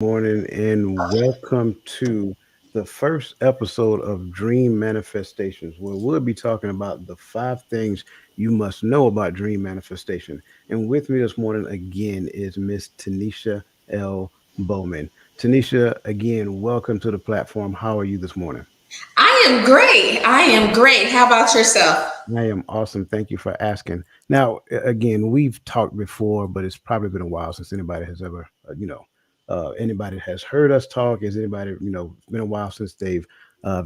morning, and welcome to the first episode of Dream Manifestations, where we'll be talking about the 5 things you must know about dream manifestation. And with me this morning again is Miss Tanisha L. Bowman. Tanisha, again, welcome to the platform. How are you this morning? I am great. I am great. How about yourself? I am awesome. Thank you for asking. Now, again, we've talked before, but it's probably been a while since anybody has ever, anybody has heard us talk. Is anybody, it's been a while since they've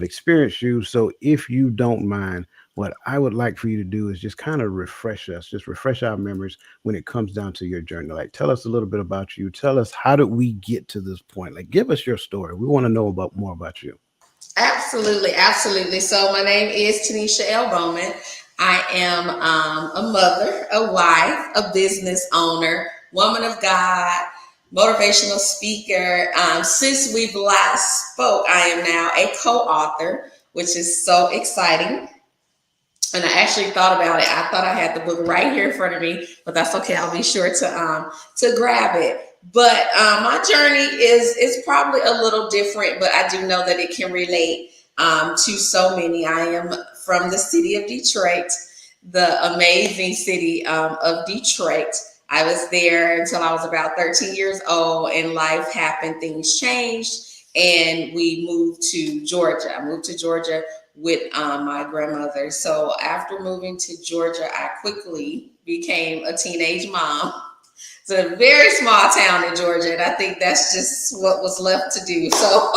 experienced you. So, if you don't mind, what I would like for you to do is just kind of refresh us, just refresh our memories when it comes down to your journey. Like, tell us a little bit about you. Tell us how did we get to this point? Like, give us your story. We want to know about more about you. Absolutely, absolutely. So my name is Tanisha L. Bowman. I am a mother, a wife, a business owner, woman of God, motivational speaker. Since we've last spoke, I am now a co-author, which is so exciting. And I actually thought about it. I thought I had the book right here in front of me, but that's okay. I'll be sure to grab it. But my journey is probably a little different, but I do know that it can relate to so many. I am from the city of Detroit, the amazing city of Detroit. I was there until I was about 13 years old, and life happened. Things changed, and we moved to Georgia. I moved to Georgia with my grandmother. So after moving to Georgia, I quickly became a teenage mom. It's a very small town in Georgia, and I think that's just what was left to do. So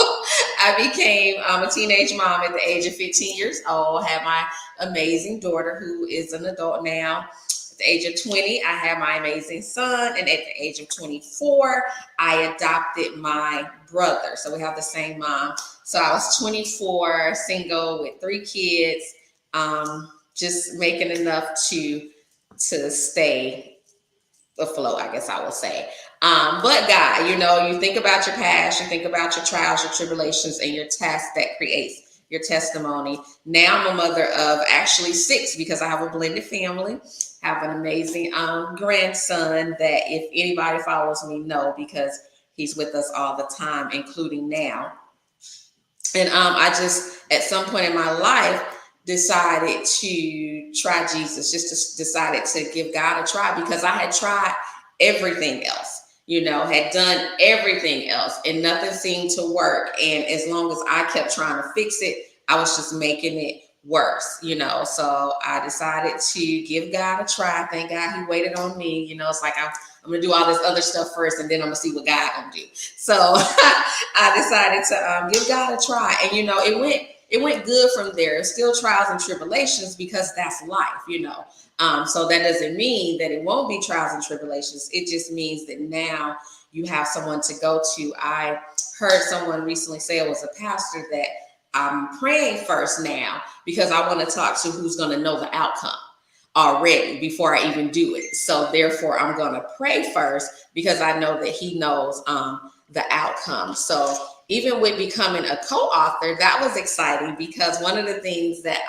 I became a teenage mom at the age of 15 years old. Had my amazing daughter, who is an adult now. At the age of 20, I had my amazing son, and at the age of 24, I adopted my brother. So we have the same mom. So I was 24, single with 3 kids, just making enough to stay afloat, I guess I would say. But God, you think about your past, you think about your trials, your tribulations, and your test that creates your testimony. Now I'm a mother of actually 6 because I have a blended family. Have an amazing grandson that if anybody follows me know because he's with us all the time, including now. And I just, at some point in my life, decided to try Jesus, just decided to give God a try because I had tried everything else, had done everything else and nothing seemed to work. And as long as I kept trying to fix it, I was just making it worse. So I decided to give God a try. Thank God he waited on me. It's like I'm gonna do all this other stuff first, and then I'm gonna see what God gonna do. So I decided to give God a try, and it went good from there. Still trials and tribulations because that's life. So that doesn't mean that it won't be trials and tribulations. It just means that now you have someone to go to. I heard someone recently say, it was a pastor, that I'm praying first now because I want to talk to who's going to know the outcome already before I even do it. So therefore, I'm going to pray first because I know that he knows the outcome. So even with becoming a co-author, that was exciting because one of the things that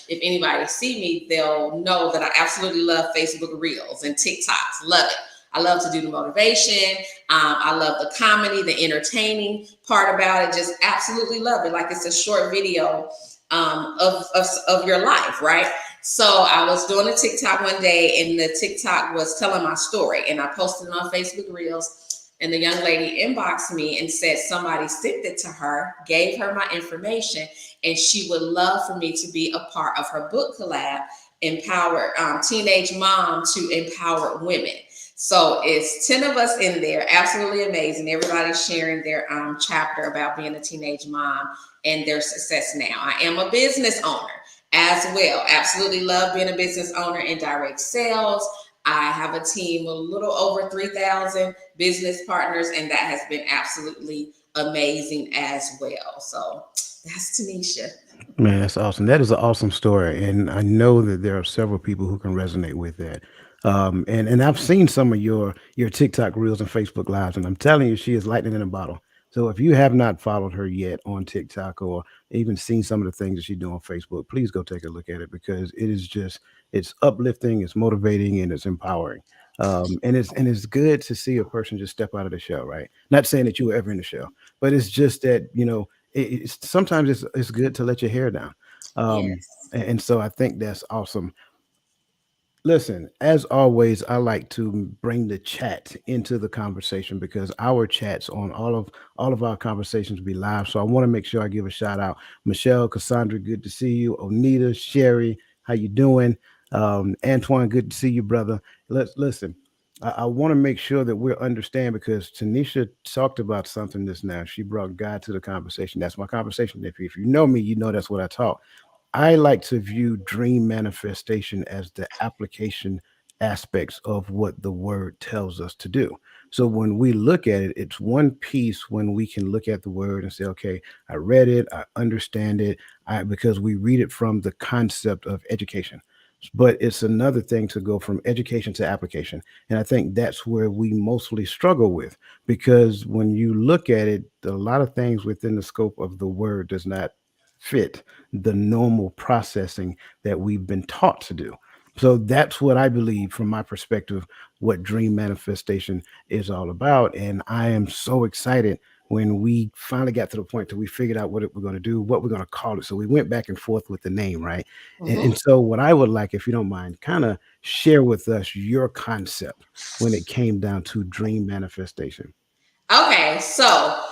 if anybody see me, they'll know that I absolutely love Facebook Reels and TikToks. Love it. I love to do the motivation. I love the comedy, the entertaining part about it. Just absolutely love it. Like it's a short video of your life, right? So I was doing a TikTok one day, and the TikTok was telling my story, and I posted it on Facebook Reels. And the young lady inboxed me and said somebody sent it to her, gave her my information, and she would love for me to be a part of her book collab, Empower Teenage Mom to Empower Women. So it's 10 of us in there, absolutely amazing. Everybody's sharing their chapter about being a teenage mom and their success now. I am a business owner as well. Absolutely love being a business owner in direct sales. I have a team a little over 3,000 business partners, and that has been absolutely amazing as well. So that's Tanisha. Man, that's awesome. That is an awesome story, and I know that there are several people who can resonate with that. And I've seen some of your TikTok reels and Facebook lives, and I'm telling you, she is lightning in a bottle. So if you have not followed her yet on TikTok or even seen some of the things that she do on Facebook, please go take a look at it because it is just it's uplifting, it's motivating, and it's empowering. And it's good to see a person just step out of the shell, right? Not saying that you were ever in the shell, but it's just that it's sometimes it's good to let your hair down. um, Yes. and so I think that's awesome. Listen, as always, I like to bring the chat into the conversation because our chats on all of our conversations be live. So I want to make sure I give a shout out. Michelle, Cassandra, good to see you. Onita, Sherry, how you doing? Antoine, good to see you, brother. Let's listen. I want to make sure that we understand because Tanisha talked about something this now. She brought God to the conversation. That's my conversation. If you know me, you know that's what I talk. I like to view dream manifestation as the application aspects of what the word tells us to do. So when we look at it, it's one piece when we can look at the word and say, okay, I read it, I understand it, because we read it from the concept of education. But it's another thing to go from education to application. And I think that's where we mostly struggle with because when you look at it, a lot of things within the scope of the word does not fit the normal processing that we've been taught to do. So that's what I believe from my perspective, what dream manifestation is all about. And I am so excited when we finally got to the point that we figured out what we're going to do, what we're going to call it. So we went back and forth with the name, right? And Hmm. so what I would like, if you don't mind, kind of share with us your concept when it came down to dream manifestation. Okay, so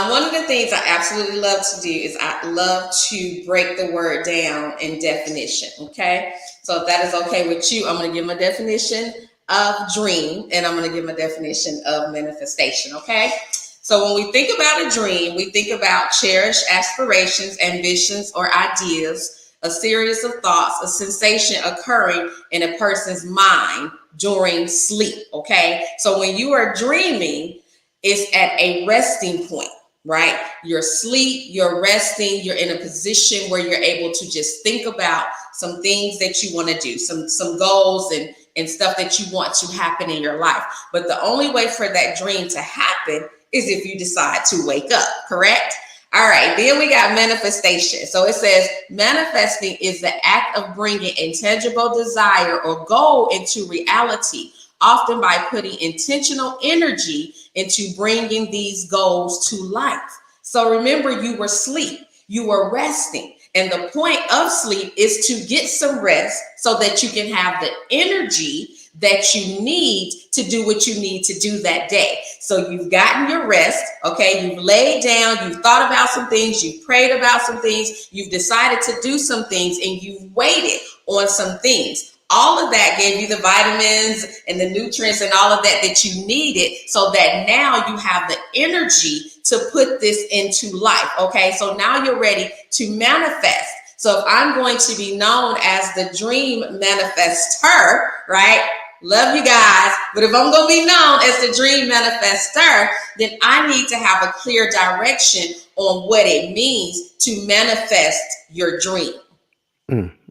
one of the things I absolutely love to do is I love to break the word down in definition. Okay, so if that is okay with you, I'm going to give my definition of dream and I'm going to give my definition of manifestation. Okay, so when we think about a dream, we think about cherished aspirations, ambitions, or ideas, a series of thoughts, a sensation occurring in a person's mind during sleep. Okay, so when you are dreaming, it's at a resting point, right? You're asleep, you're resting, you're in a position where you're able to just think about some things that you want to do, some goals and stuff that you want to happen in your life. But the only way for that dream to happen is if you decide to wake up, correct? All right, then we got manifestation. So it says manifesting is the act of bringing intangible desire or goal into reality, often by putting intentional energy into bringing these goals to life. So remember, you were asleep, you were resting. And the point of sleep is to get some rest so that you can have the energy that you need to do what you need to do that day. So you've gotten your rest, okay? You've laid down, you've thought about some things, you've prayed about some things, you've decided to do some things, and you've waited on some things. All of that gave you the vitamins and the nutrients and all of that that you needed so that now you have the energy to put this into life. Okay, so now you're ready to manifest. So if I'm going to be known as the dream manifester, right? Love you guys. But if I'm going to be known as the dream manifester, then I need to have a clear direction on what it means to manifest your dream.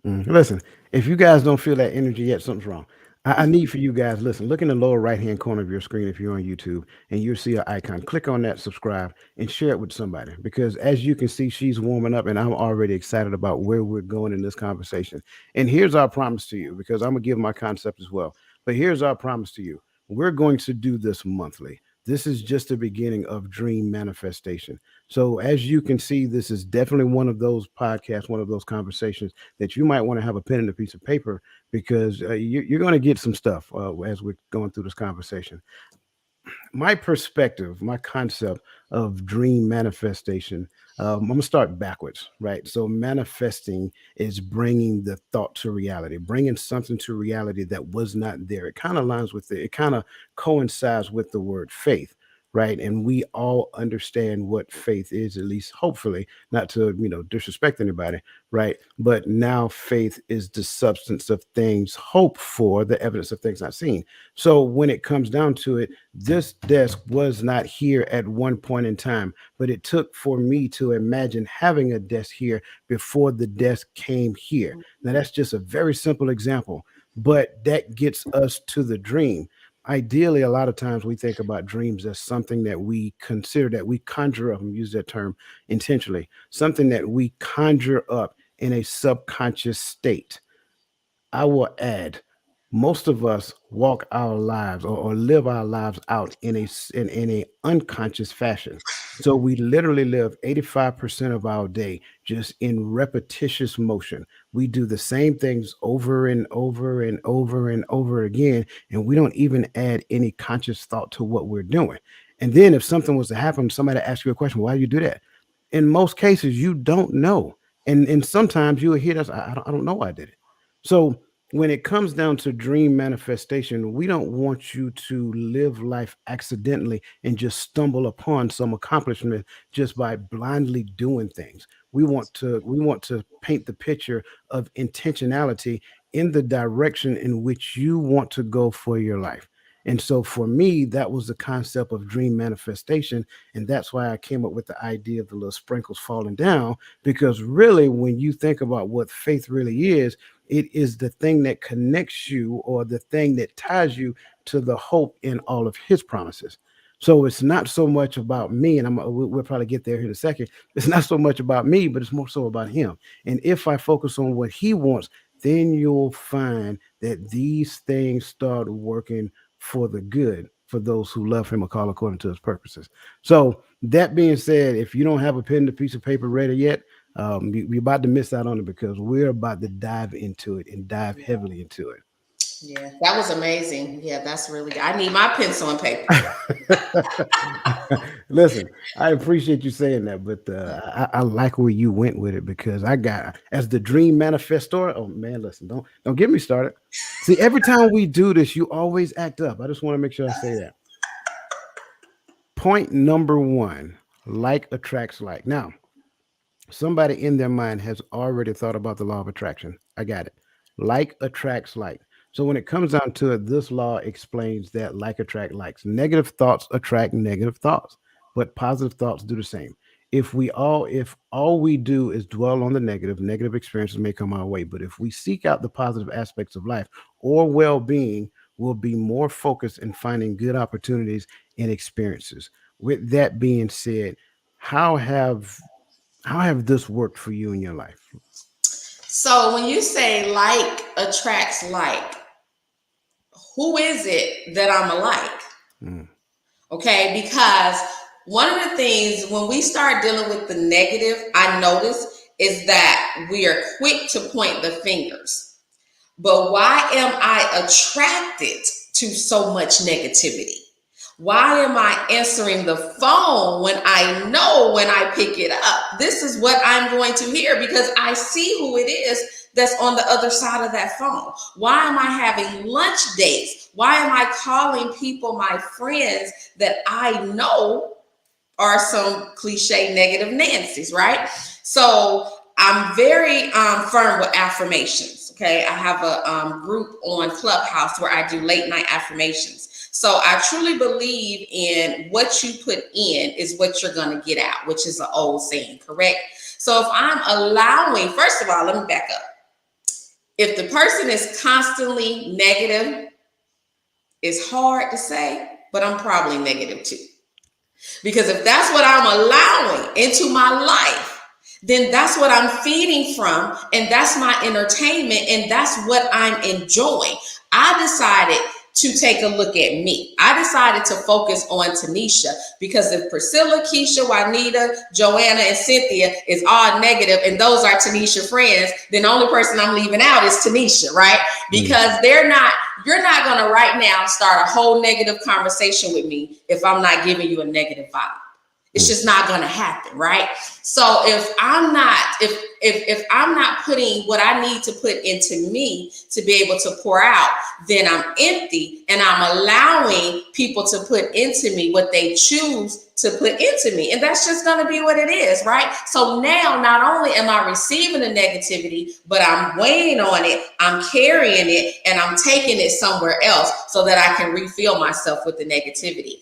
Listen, if you guys don't feel that energy yet, something's wrong. I need for you guys, listen, look in the lower right hand corner of your screen if you're on YouTube and you'll see an icon. Click on that, subscribe, and share it with somebody. Because as you can see, she's warming up, and I'm already excited about where we're going in this conversation. And here's our promise to you, because I'm going to give my concept as well. But here's our promise to you: we're going to do this monthly. This is just the beginning of dream manifestation. So, as you can see, this is definitely one of those podcasts, one of those conversations that you might want to have a pen and a piece of paper because you're going to get some stuff as we're going through this conversation. My perspective, my concept of dream manifestation, I'm going to start backwards, right? So, manifesting is bringing the thought to reality, bringing something to reality that was not there. It kind of aligns with it kind of coincides with the word faith. Right. And we all understand what faith is, at least hopefully, not to, disrespect anybody. Right. But now faith is the substance of things hoped for, the evidence of things not seen. So when it comes down to it, this desk was not here at one point in time, but it took for me to imagine having a desk here before the desk came here. Now, that's just a very simple example, but that gets us to the dream. Ideally, a lot of times we think about dreams as something that we consider, that we conjure up, and use that term intentionally, something that we conjure up in a subconscious state. I will add most of us walk our lives or live our lives out in in a unconscious fashion. So we literally live 85% of our day just in repetitious motion. We do the same things over and over and over and over again, and we don't even add any conscious thought to what we're doing. And then if something was to happen, somebody asks you a question, why do you do that? In most cases, you don't know. And sometimes you'll hear us, I don't know why I did it. So when it comes down to dream manifestation, we don't want you to live life accidentally and just stumble upon some accomplishment just by blindly doing things. We want to paint the picture of intentionality in the direction in which you want to go for your life. And so for me, that was the concept of dream manifestation. And that's why I came up with the idea of the little sprinkles falling down. Because really, when you think about what faith really is, it is the thing that connects you or the thing that ties you to the hope in all of his promises. So it's not so much about me, and we'll probably get there in a second. It's not so much about me, but it's more so about him. And if I focus on what he wants, then you'll find that these things start working for the good for those who love him or call according to his purposes. So that being said, if you don't have a pen and a piece of paper ready yet, you're about to miss out on it because we're about to dive into it and dive heavily into Yeah, that was amazing. Yeah, that's really good. I need my pencil and paper. it. Listen, I appreciate you saying that, but I like where you went with it because I got as the dream manifestor. Oh man, listen, don't get me started. See, every time we do this, you always act up. I just want to make sure I say that. Point number one: like attracts like. Now, somebody in their mind has already thought about the law of attraction. I got it. Like attracts like. So when it comes down to it, this law explains that like attract likes. Negative thoughts attract negative thoughts, but positive thoughts do the same. If all we do is dwell on the negative, negative experiences may come our way. But if we seek out the positive aspects of life or well-being, we'll be more focused in finding good opportunities and experiences. With that being said, how have how have this worked for you in your life? So when you say like attracts like, who is it that I'm alike? Mm, Okay, because one of the things when we start dealing with the negative, I notice is that we are quick to point the fingers. But why am I attracted to so much negativity? Why am I answering the phone when I know when I pick it up, this is what I'm going to hear because I see who it is that's on the other side of that phone? Why am I having lunch dates? Why am I calling people, my friends that I know are some cliche negative Nancy's, right? So I'm very firm with affirmations. Okay, I have a group on Clubhouse where I do late night affirmations. So I truly believe in what you put in is what you're going to get out, which is an old saying, correct? So if I'm allowing, first of all, let me back up. If the person is constantly negative, it's hard to say, but I'm probably negative too. Because if that's what I'm allowing into my life, then that's what I'm feeding from, and that's my entertainment, and that's what I'm enjoying. I decided to take a look at me. I decided to focus on Tanisha because if Priscilla, Keisha, Juanita, Joanna, and Cynthia is all negative, and those are Tanisha friends, then the only person I'm leaving out is Tanisha, right? mm, Because you're not going to right now start a whole negative conversation with me if I'm not giving you a negative vibe. It's mm, just not going to happen, right? So if I'm not putting what I need to put into me to be able to pour out, then I'm empty and I'm allowing people to put into me what they choose to put into me. And that's just going to be what it is, right? So now not only am I receiving the negativity, but I'm weighing on it, I'm carrying it, and I'm taking it somewhere else so that I can refill myself with the negativity.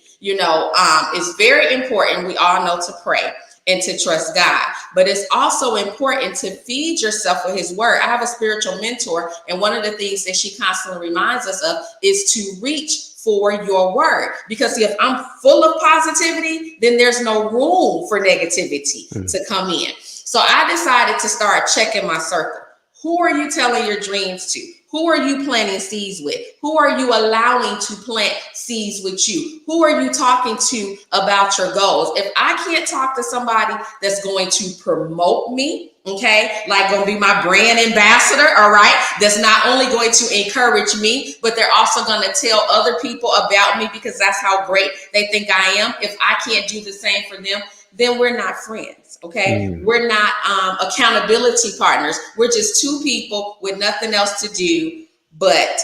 It's very important. We all know to pray and to trust God, but it's also important to feed yourself with his word. I have a spiritual mentor, and one of the things that she constantly reminds us of is to reach for your word. Because if I'm full of positivity, then there's no room for negativity mm. to come in. So I decided to start checking my circle. Who are you telling your dreams to? Who are you planting seeds with? Who are you allowing to plant seeds with you? Who are you talking to about your goals? If I can't talk to somebody that's going to promote me, okay, like going to be my brand ambassador, all right, that's not only going to encourage me, but they're also going to tell other people about me because that's how great they think I am. If I can't do the same for them, then we're not friends. Okay, Mm, we're not accountability partners. We're just two people with nothing else to do but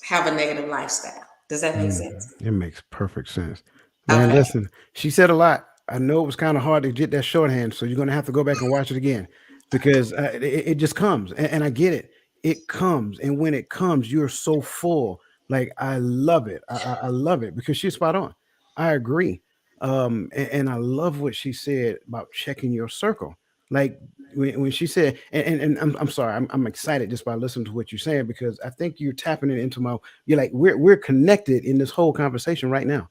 have a negative lifestyle. Does that make mm. sense? It makes perfect sense. Man, Okay. listen, she said a lot. I know it was kind of hard to get that shorthand, so you're going to have to go back and watch it again because it just comes. And I get it. It comes. And when it comes, you're so full. Like, I love it. I love it because she's spot on. I agree. And I love what she said about checking your circle. Like, when she said, and I'm sorry, I'm excited just by listening to what you're saying because I think you're tapping it into my, you're like, we're connected in this whole conversation right now.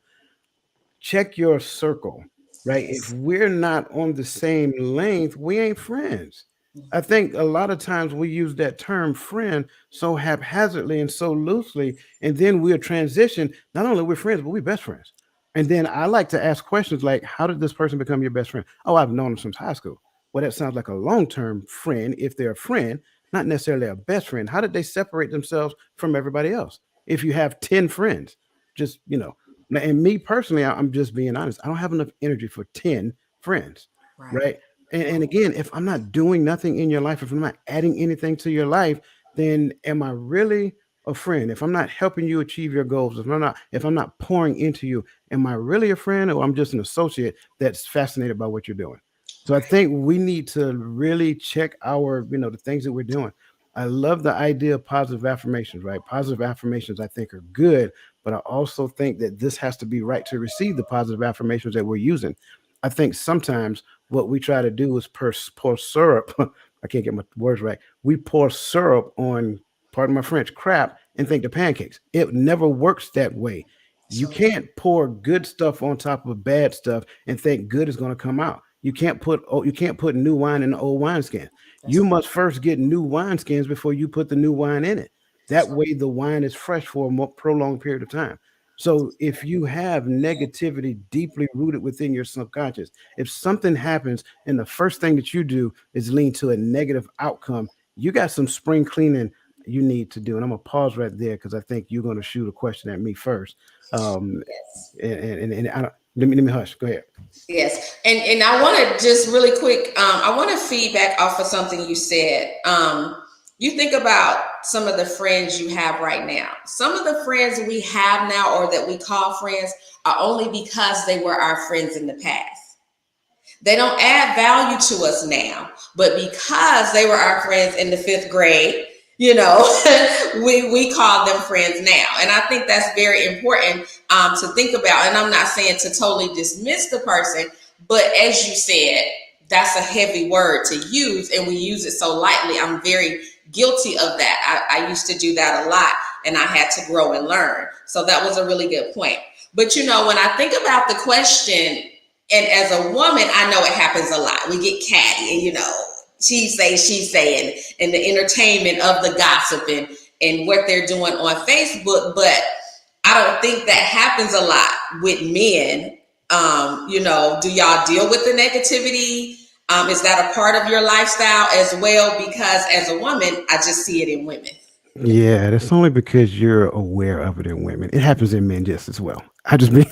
Check your circle, right? If Yes. we're not on the same length, we ain't friends. I think a lot of times we use that term friend so haphazardly and so loosely, and then we'll transition. Not only we're friends, but we're best friends. And then I like to ask questions like, how did this person become your best friend? Oh, I've known them since high school. Well, that sounds like a long-term friend if they're a friend, not necessarily a best friend. How did they separate themselves from everybody else? If you have 10 friends, just, now, and me personally, I'm just being honest. I don't have enough energy for 10 friends, Right. right? And again, if I'm not doing nothing in your life, if I'm not adding anything to your life, then am I really a friend? If I'm not helping you achieve your goals, if I'm not pouring into you, am I really a friend or I'm just an associate that's fascinated by what you're doing? So I Right. think we need to really check the things that we're doing. I love the idea of positive affirmations, right? Positive affirmations I think are good, but I also think that this has to be right to receive the positive affirmations that we're using. I think sometimes what we try to do is pour syrup. I can't get my words right. We pour syrup on, pardon my French, crap and think the pancakes. It never works that way. You So true. can't pour good stuff on top of bad stuff and think good is going to come out. You can't put new wine in the old wineskin. That's You right. must first get new wineskins before you put the new wine in it. That's That right. way, the wine is fresh for a more prolonged period of time. So, if you have negativity deeply rooted within your subconscious, if something happens and the first thing that you do is lean to a negative outcome, you got some spring cleaning you need to do. And I'm gonna pause right there because I think you're gonna shoot a question at me first. Um, Yes. and I don't, let me hush. Go ahead. Yes, and I want to just really quick. I want to feedback off of something you said. You think about some of the friends you have right now. Some of the friends we have now, or that we call friends, are only because they were our friends in the past. They don't add value to us now, but because they were our friends in the fifth grade, you know, we call them friends now. And I think that's very important to think about. And I'm not saying to totally dismiss the person, but as you said, that's a heavy word to use, and we use it so lightly. I'm very guilty of that. I used to do that a lot, and I had to grow and learn. So that was a really good point. But when I think about the question, and as a woman, I know it happens a lot. We get catty, and she say, and the entertainment of the gossip and what they're doing on Facebook. But I don't think that happens a lot with men. Do y'all deal with the negativity? Is that a part of your lifestyle as well? Because as a woman, I just see it in women. Yeah, that's only because you're aware of it in women. It happens in men just as well. I just be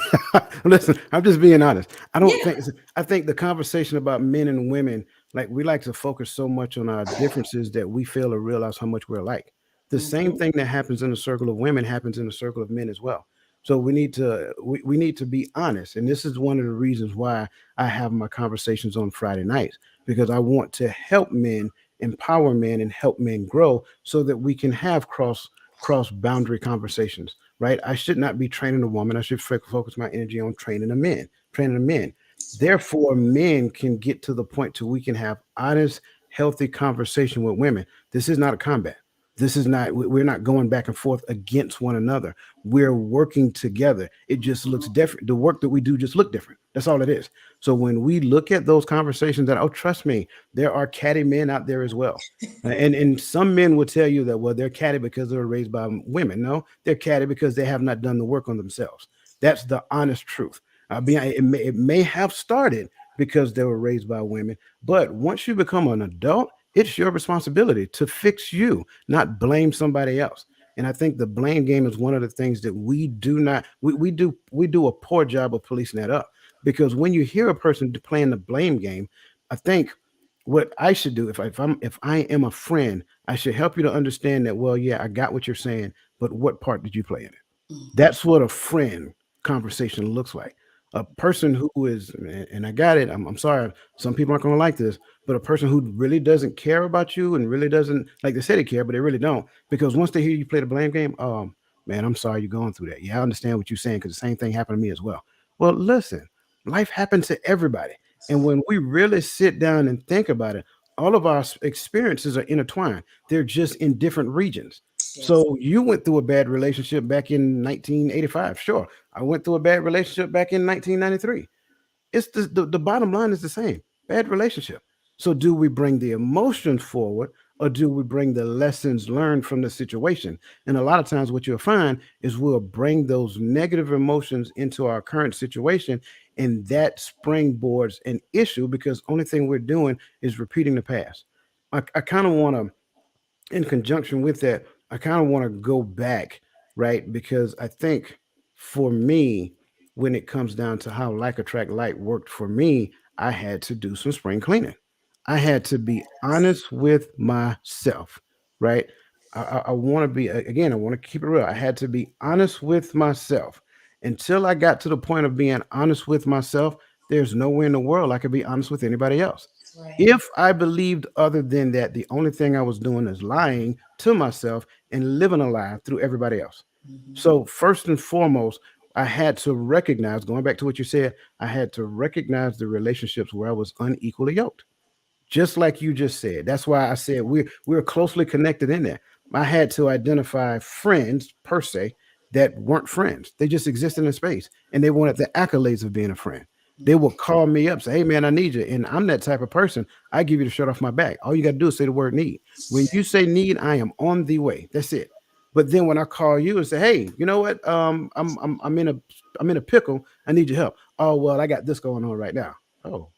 listen. I'm just being honest. I don't Yeah. think. I think the conversation about men and women, like we like to focus so much on our differences that we fail to realize how much we're alike. The same Hmm. thing that happens in the circle of women happens in the circle of men as well. So we need to be honest, and this is one of the reasons why I have my conversations on Friday nights because I want to help men, empower men, and help men grow so that we can have cross boundary conversations, right? I should not be training a woman. I should focus my energy on training a men. Therefore, men can get to the point to we can have honest, healthy conversation with women. This is not a combat. This is not, we're not going back and forth against one another. We're working together. It just looks different. The work that we do just look different. That's all it is. So when we look at those conversations, that, oh, trust me, there are catty men out there as well. And some men will tell you that, well, they're catty because they were raised by women. No, they're catty because they have not done the work on themselves. That's the honest truth. It may have started because they were raised by women, but once you become an adult, it's your responsibility to fix you, not blame somebody else. And I think the blame game is one of the things that we do not we do a poor job of policing that up. Because when you hear a person playing the blame game, I think what I should do, if I am a friend, I should help you to understand that, well, yeah, I got what you're saying, but what part did you play in it? That's what a friend conversation looks like. A person who is, and I got it. I'm sorry, some people aren't going to like this, but a person who really doesn't care about you and really doesn't, like, they say they care, but they really don't, because once they hear you play the blame game, man, I'm sorry you're going through that. Yeah, I understand what you're saying because the same thing happened to me as well. Well, listen, life happens to everybody, and when we really sit down and think about it, all of our experiences are intertwined. They're just in different regions. Yes. So you went through a bad relationship back in 1985. Sure. I went through a bad relationship back in 1993. It's the bottom line is the same. Bad relationship. So do we bring the emotions forward, or do we bring the lessons learned from the situation? And a lot of times what you'll find is we'll bring those negative emotions into our current situation, and that springboards an issue because only thing we're doing is repeating the past. I kind of want to, in conjunction with that, I kind of want to go back, right? Because I think for me, when it comes down to how like attract like worked for me, I had to do some spring cleaning. I had to be honest with myself, right? I want to be, again, I want to keep it real. I had to be honest with myself. Until I got to the point of being honest with myself, there's nowhere in the world I could be honest with anybody else. That's right. If I believed other than that, the only thing I was doing is lying to myself and living a lie through everybody else. Hmm. So, first and foremost, I had to recognize, going back to what you said, I had to recognize the relationships where I was unequally yoked, just like you just said. That's why I said we're closely connected in there. I had to identify friends per se that weren't friends. They just existed in space and they wanted the accolades of being a friend. They will call me up, say, "Hey man, I need you." And I'm that type of person. I give you the shirt off my back. All you got to do is say the word need. When you say need, I am on the way. That's it. But then when I call you and say, "Hey, you know what? I'm in a pickle. I need your help." Oh well, I got this going on right now. Oh,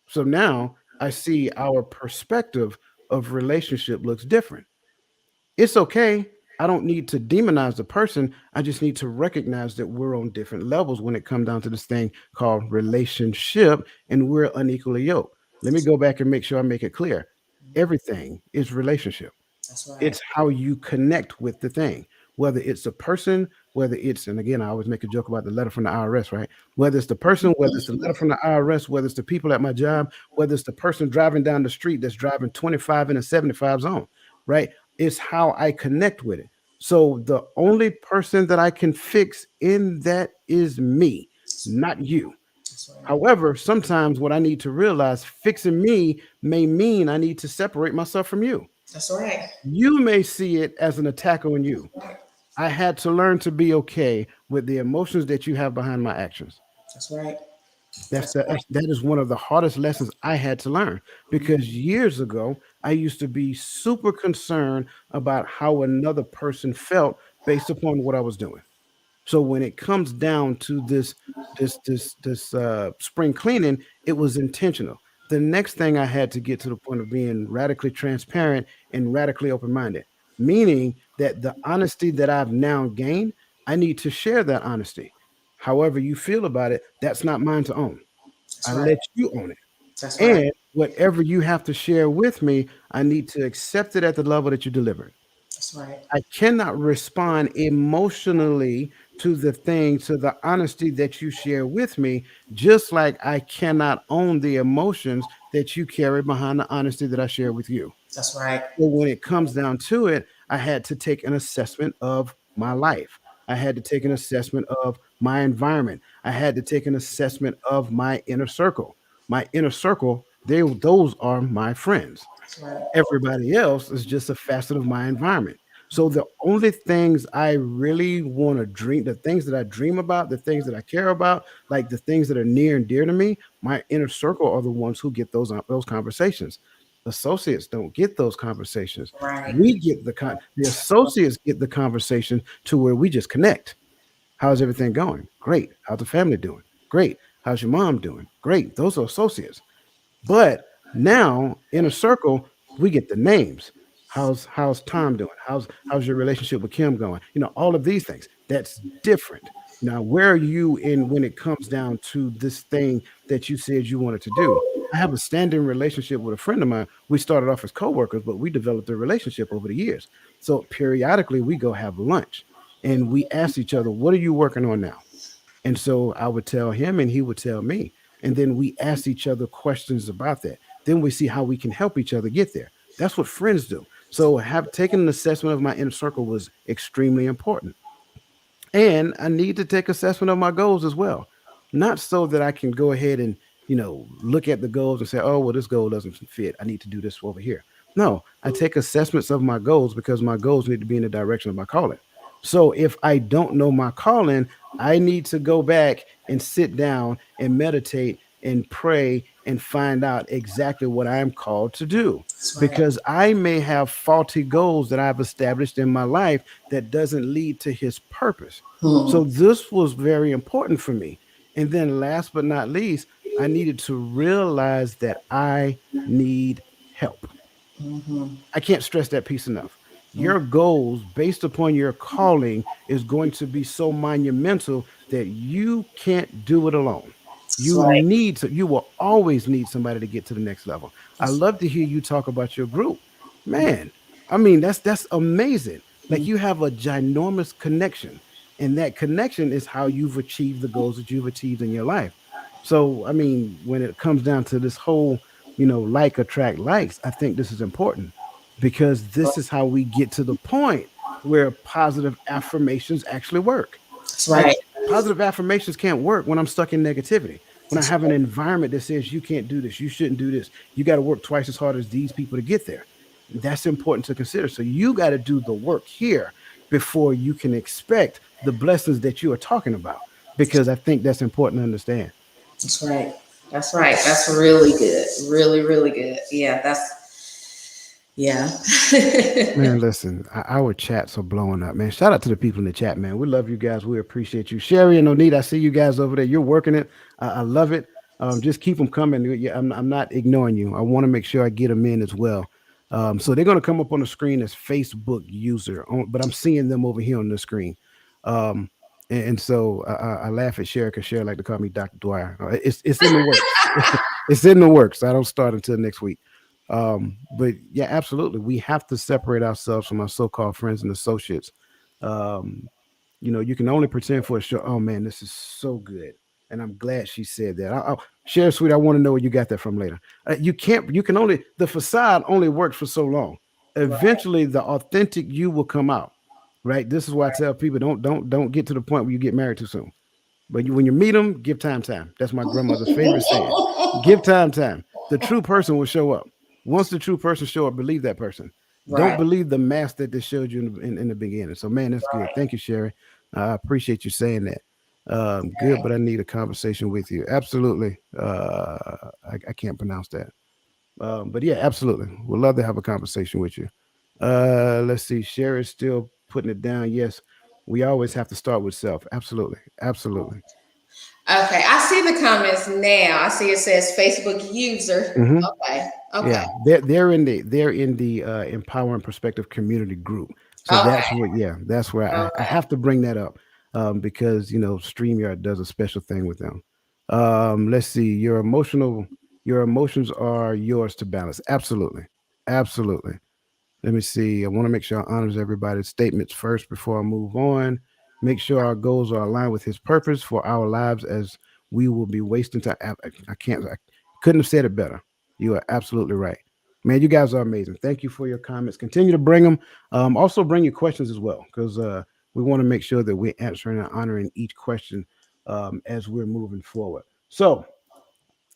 so now I see our perspective of relationship looks different. It's okay. I don't need to demonize the person. I just need to recognize that we're on different levels when it comes down to this thing called relationship and we're unequally yoked. Let me go back and make sure I make it clear. Everything is relationship. That's right. It's how you connect with the thing, whether it's a person, whether it's, and again, I always make a joke about the letter from the IRS, right? Whether it's the person, whether it's the letter from the IRS, whether it's the people at my job, whether it's the person driving down the street that's driving 25 in a 75 zone, right? It's how I connect with it. So the only person that I can fix in that is me, not you. That's right. However, sometimes what I need to realize, fixing me may mean I need to separate myself from you. That's right. You may see it as an attack on you. I had to learn to be okay with the emotions that you have behind my actions. That's right. That's That's the, right. that is one of the hardest lessons I had to learn because years ago I used to be super concerned about how another person felt based upon what I was doing. So when it comes down to this spring cleaning, it was intentional. The next thing I had to get to the point of being radically transparent and radically open minded, meaning that the honesty that I've now gained, I need to share that honesty. However you feel about it, that's not mine to own. That's I right. let you own it. That's right. And whatever you have to share with me, I need to accept it at the level that you deliver. That's right. I cannot respond emotionally to the thing, to the honesty that you share with me, just like I cannot own the emotions that you carry behind the honesty that I share with you. That's right. So when it comes down to it, I had to take an assessment of my life. I had to take an assessment of my environment. I had to take an assessment of my inner circle. My inner circle, those are my friends. Right. Everybody else is just a facet of my environment. So the only things I really want to dream, the things that I dream about, the things that I care about, like the things that are near and dear to me, my inner circle are the ones who get those conversations. Associates don't get those conversations. Right. We get the associates get the conversation to where we just connect. How's everything going? Great. How's the family doing? Great. How's your mom doing? Great. Those are associates. But now in a circle, we get the names. How's Tom doing? How's your relationship with Kim going? All of these things. That's different. Now, where are you in when it comes down to this thing that you said you wanted to do? I have a standing relationship with a friend of mine. We started off as coworkers, but we developed a relationship over the years. So periodically we go have lunch and we ask each other, what are you working on now? And so I would tell him and he would tell me. And then we ask each other questions about that. Then we see how we can help each other get there. That's what friends do. So have taken an assessment of my inner circle was extremely important. And I need to take assessment of my goals as well. Not so that I can go ahead and, look at the goals and say, oh, well, this goal doesn't fit. I need to do this over here. No, I take assessments of my goals because my goals need to be in the direction of my calling. So if I don't know my calling, I need to go back and sit down and meditate and pray and find out exactly what I am called to do. That's right. Because I may have faulty goals that I've established in my life that doesn't lead to his purpose. Hmm. So this was very important for me. And then last but not least, I needed to realize that I need help. Hmm. I can't stress that piece enough. Your goals based upon your calling is going to be so monumental that you can't do it alone. That's You will always need somebody to get to the next level. I right. love to hear you talk about your group. Man, I mean that's amazing. Like you have a ginormous connection. And that connection is how you've achieved the goals that you've achieved in your life. So, I mean, when it comes down to this whole, like attract likes, I think this is important because this is how we get to the point where positive affirmations actually work. That's Like right. positive affirmations can't work when I'm stuck in negativity. When I That's have an environment that says you can't do this, you shouldn't do this, you got to work twice as hard as these people to get there. That's important to consider. So you got to do the work here before you can expect the blessings that you are talking about. Because I think that's important to understand. That's right. That's right. That's really good. Really, really good. Yeah, yeah. Man, listen, our chats are blowing up, man. Shout out to the people in the chat, man. We love you guys. We appreciate you. Sherry and Onita, I see you guys over there. You're working it. I love it. Just keep them coming. Yeah, I'm not ignoring you. I want to make sure I get them in as well. So they're going to come up on the screen as Facebook user, but I'm seeing them over here on the screen. Um, and so I laugh at Sherry because Sherry like to call me Dr. Dwyer. It's in the works. It's in the works. I don't start until next week. But yeah, absolutely. We have to separate ourselves from our so-called friends and associates. Um, you can only pretend for a show. Oh man, this is so good. And I'm glad she said that. Share, sweet. I want to know where you got that from later. You can't, you can only, the facade only works for so long. Right. Eventually the authentic you will come out. Right. This is why I tell people don't get to the point where you get married too soon. But when you meet them, give time. That's my grandmother's favorite saying. Give time. The true person will show up. Once the true person show up, believe that person. Don't Right. believe the mask that they showed you in the beginning. So, man, that's good. Right. Thank you, Sherry. I appreciate you saying that. Good, Right. but I need a conversation with you. Absolutely. I can't pronounce that. But yeah, absolutely. We'd love to have a conversation with you. Let's see. Sherry's still putting it down. Yes, we always have to start with self. Absolutely. Okay. I see the comments now. I see it says Facebook user. Hmm. Okay. Okay. Yeah, they're in the Empower and Perspective community group. So that's Okay. what yeah, that's where I Okay. have to bring that up because StreamYard does a special thing with them. Let's see, your emotions are yours to balance. Absolutely. Let me see. I want to make sure I honors everybody's statements first before I move on. Make sure our goals are aligned with His purpose for our lives, as we will be wasting time. I couldn't have said it better. You are absolutely right, man. You guys are amazing. Thank you for your comments. Continue to bring them. Also, bring your questions as well, because we want to make sure that we're answering and honoring each question as we're moving forward. So,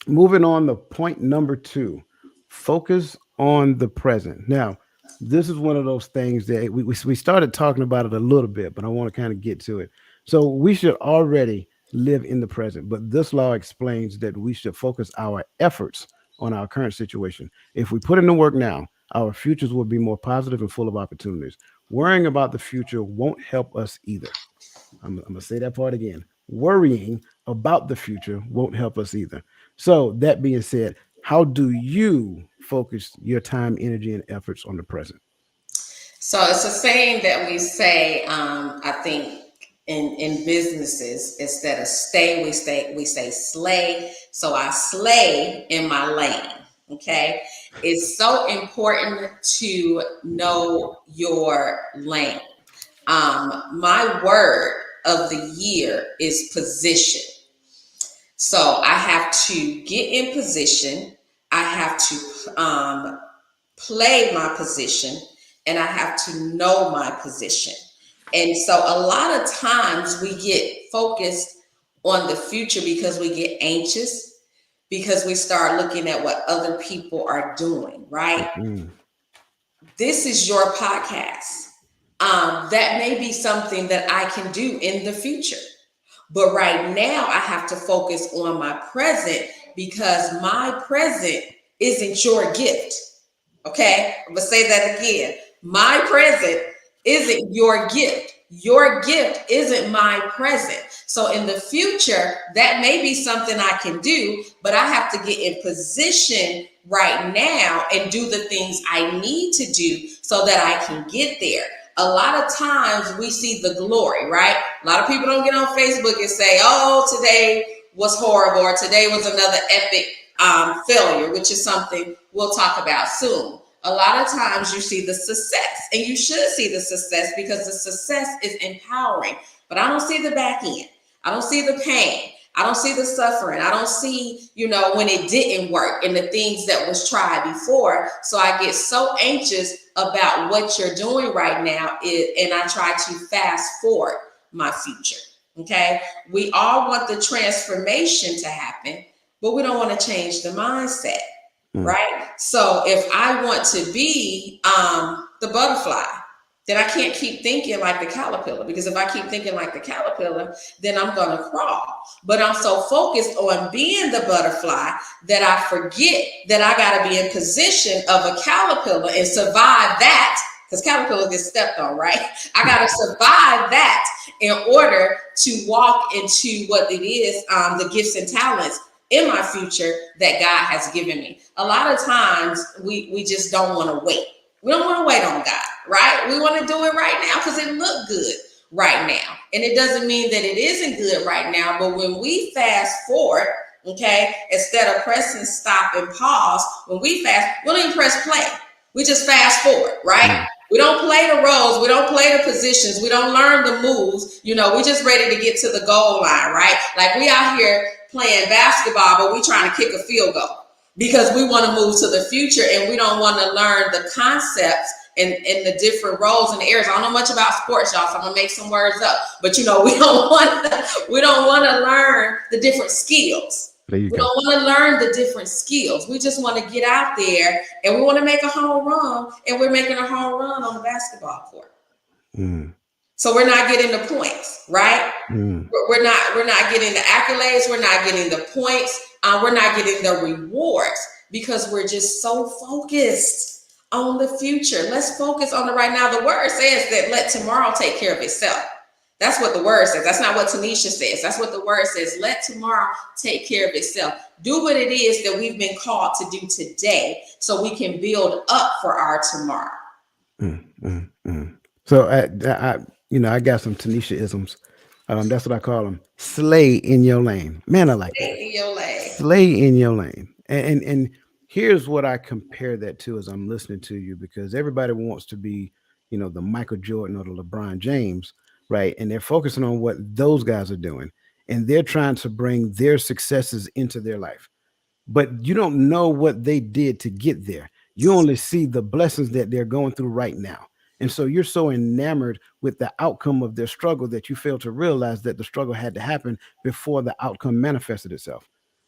moving on to point number two, focus on the present. Now, this is one of those things that we started talking about it a little bit, but I want to kind of get to it. So we should already live in the present, but this law explains that we should focus our efforts on our current situation. If we put in the work now, our futures will be more positive and full of opportunities. Worrying about the future won't help us either. I'm going to say that part again. Worrying about the future won't help us either. So, that being said, how do you focus your time, energy, and efforts on the present? So it's a saying that we say, I think in businesses, instead of we say slay. So I slay in my lane. Okay. It's so important to know your lane. My word of the year is position. So I have to get in position. I have to play my position, and I have to know my position. And so a lot of times we get focused on the future because we get anxious, because we start looking at what other people are doing, right? Mm-hmm. This is your podcast. That may be something that I can do in the future. But right now, I have to focus on my present because my present isn't your gift. Okay, I'm gonna say that again. My present isn't your gift. Your gift isn't my present. So in the future, that may be something I can do, but I have to get in position right now and do the things I need to do so that I can get there. A lot of times we see the glory, right? A lot of people don't get on Facebook and say, oh, today was horrible or today was another epic failure, which is something we'll talk about soon. A lot of times you see the success, and you should see the success because the success is empowering. But I don't see the back end. I don't see the pain. I don't see the suffering. I don't see, when it didn't work and the things that was tried before. So I get so anxious about what you're doing right now, and I try to fast forward my future. Okay. We all want the transformation to happen, but we don't want to change the mindset, Mm. right? So if I want to be the butterfly, then I can't keep thinking like the caterpillar, because if I keep thinking like the caterpillar, then I'm going to crawl. But I'm so focused on being the butterfly that I forget that I got to be in position of a caterpillar and survive that, because caterpillar gets stepped on, right? I got to survive that in order to walk into what it is, the gifts and talents in my future that God has given me. A lot of times we just don't want to wait. We don't want to wait on God, right? We want to do it right now because it looked good right now. And it doesn't mean that it isn't good right now. But when we fast forward, okay, instead of pressing stop and pause, when we fast, we don't even press play. We just fast forward, right? Mm. We don't play the roles. We don't play the positions. We don't learn the moves. We just ready to get to the goal line, right? Like we out here playing basketball, but we trying to kick a field goal because we want to move to the future and we don't want to learn the concepts and the different roles and the areas. I don't know much about sports, y'all, so I'm gonna make some words up. But we don't want to learn the different skills. There you We go. don't want to learn the different skills. We just want to get out there and we want to make a home run, and we're making a home run on the basketball court. Mm. So we're not getting the points, right? Mm. We're not getting the accolades. We're not getting the points. We're not getting the rewards because we're just so focused on the future. Let's focus on the right now. The word says that let tomorrow take care of itself. That's what the word says. That's not what Tanisha says. That's what the word says. Let tomorrow take care of itself. Do what it is that we've been called to do today so we can build up for our tomorrow. Mm. Mm. Mm. So I got some Tanisha isms. That's what I call them. Slay in your lane, man. I like that. Stay in your lane. Slay in your lane. And here's what I compare that to as I'm listening to you, because everybody wants to be, the Michael Jordan or the LeBron James, right? And they're focusing on what those guys are doing, and they're trying to bring their successes into their life, but you don't know what they did to get there. You only see the blessings that they're going through right now. And so you're so enamored with the outcome of their struggle that you fail to realize that the struggle had to happen before the outcome manifested itself.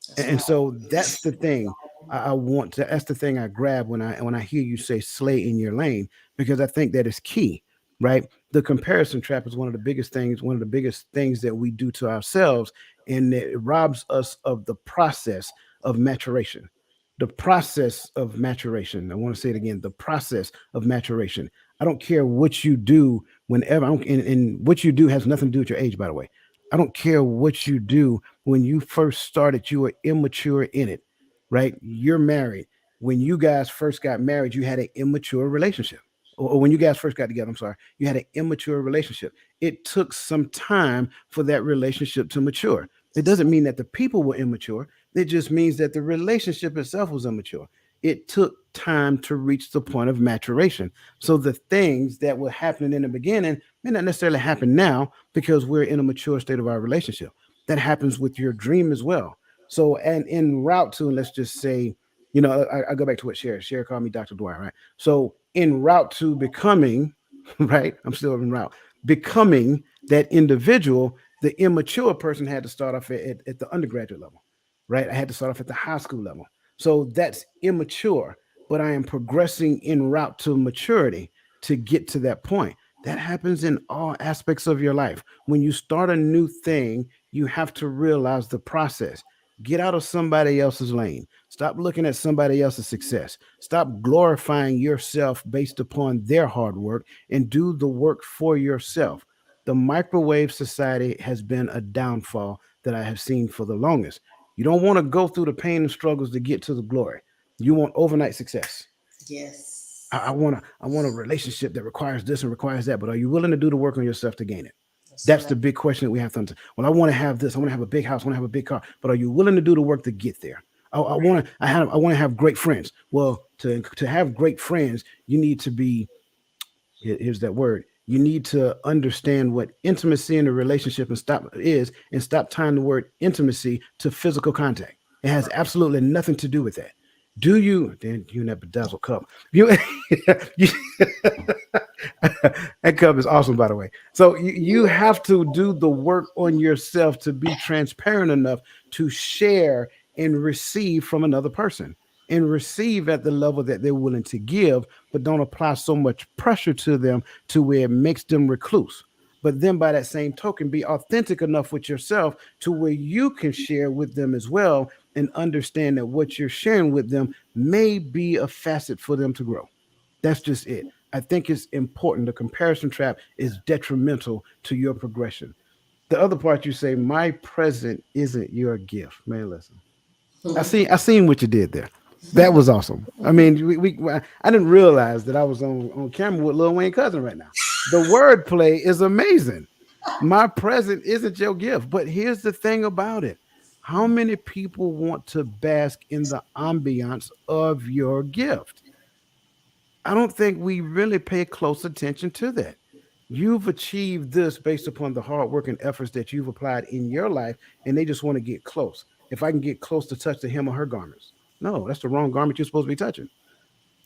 That's And right. so that's the thing. I want to. That's the thing I grab when I hear you say "slay in your lane," because I think that is key, right? The comparison trap is one of the biggest things. One of the biggest things that we do to ourselves, and it robs us of the process of maturation. The process of maturation. I want to say it again. The process of maturation. I don't care what you do whenever, and what you do has nothing to do with your age, by the way. I don't care what you do. When you first started, you were immature in it, right? You're married. When you guys first got married, you had an immature relationship. Or when you guys first got together, I'm sorry, you had an immature relationship. It took some time for that relationship to mature. It doesn't mean that the people were immature. It just means that the relationship itself was immature. It took time to reach the point of maturation. So the things that were happening in the beginning may not necessarily happen now because we're in a mature state of our relationship. That happens with your dream as well. So, and en route to, and let's just say, I go back to what Cher called me Dr. Dwyer, right? So, en route to becoming, right? I'm still en route, becoming that individual, the immature person had to start off at the undergraduate level, right? I had to start off at the high school level. So that's immature, but I am progressing en route to maturity to get to that point. That happens in all aspects of your life. When you start a new thing, you have to realize the process. Get out of somebody else's lane. Stop looking at somebody else's success. Stop glorifying yourself based upon their hard work and do the work for yourself. The microwave society has been a downfall that I have seen for the longest. You don't want to go through the pain and struggles to get to the glory. You want overnight success. I Yes. want I want a relationship that requires this and requires that, but are you willing to do the work on yourself to gain it? That's That's the right. big question that we have to answer. Well, I want to have this. I want to have a big house. I want to have a big car. But are you willing to do the work to get there? I want to have great friends. Well, to have great friends, you need to be, here's that word. You need to understand what intimacy in a relationship and stop tying the word intimacy to physical contact. It has absolutely nothing to do with that. Do you then you in that bedazzled cup? You, you that cup is awesome, by the way. So you have to do the work on yourself to be transparent enough to share and receive from another person and receive at the level that they're willing to give, but don't apply so much pressure to them to where it makes them recluse. But then by that same token, be authentic enough with yourself to where you can share with them as well and understand that what you're sharing with them may be a facet for them to grow. That's just it. I think it's important. The comparison trap is detrimental to your progression. The other part you say, my present isn't your gift. Man, listen. I seen what you did there. That was awesome. I mean, I didn't realize that I was on camera with Lil Wayne cousin right now. The wordplay is amazing. My present isn't your gift, but here's the thing about it: how many people want to bask in the ambiance of your gift? I don't think we really pay close attention to that. You've achieved this based upon the hard work and efforts that you've applied in your life, and they just want to get close. If I can get close to touch the hem of her garments, no, that's the wrong garment you're supposed to be touching.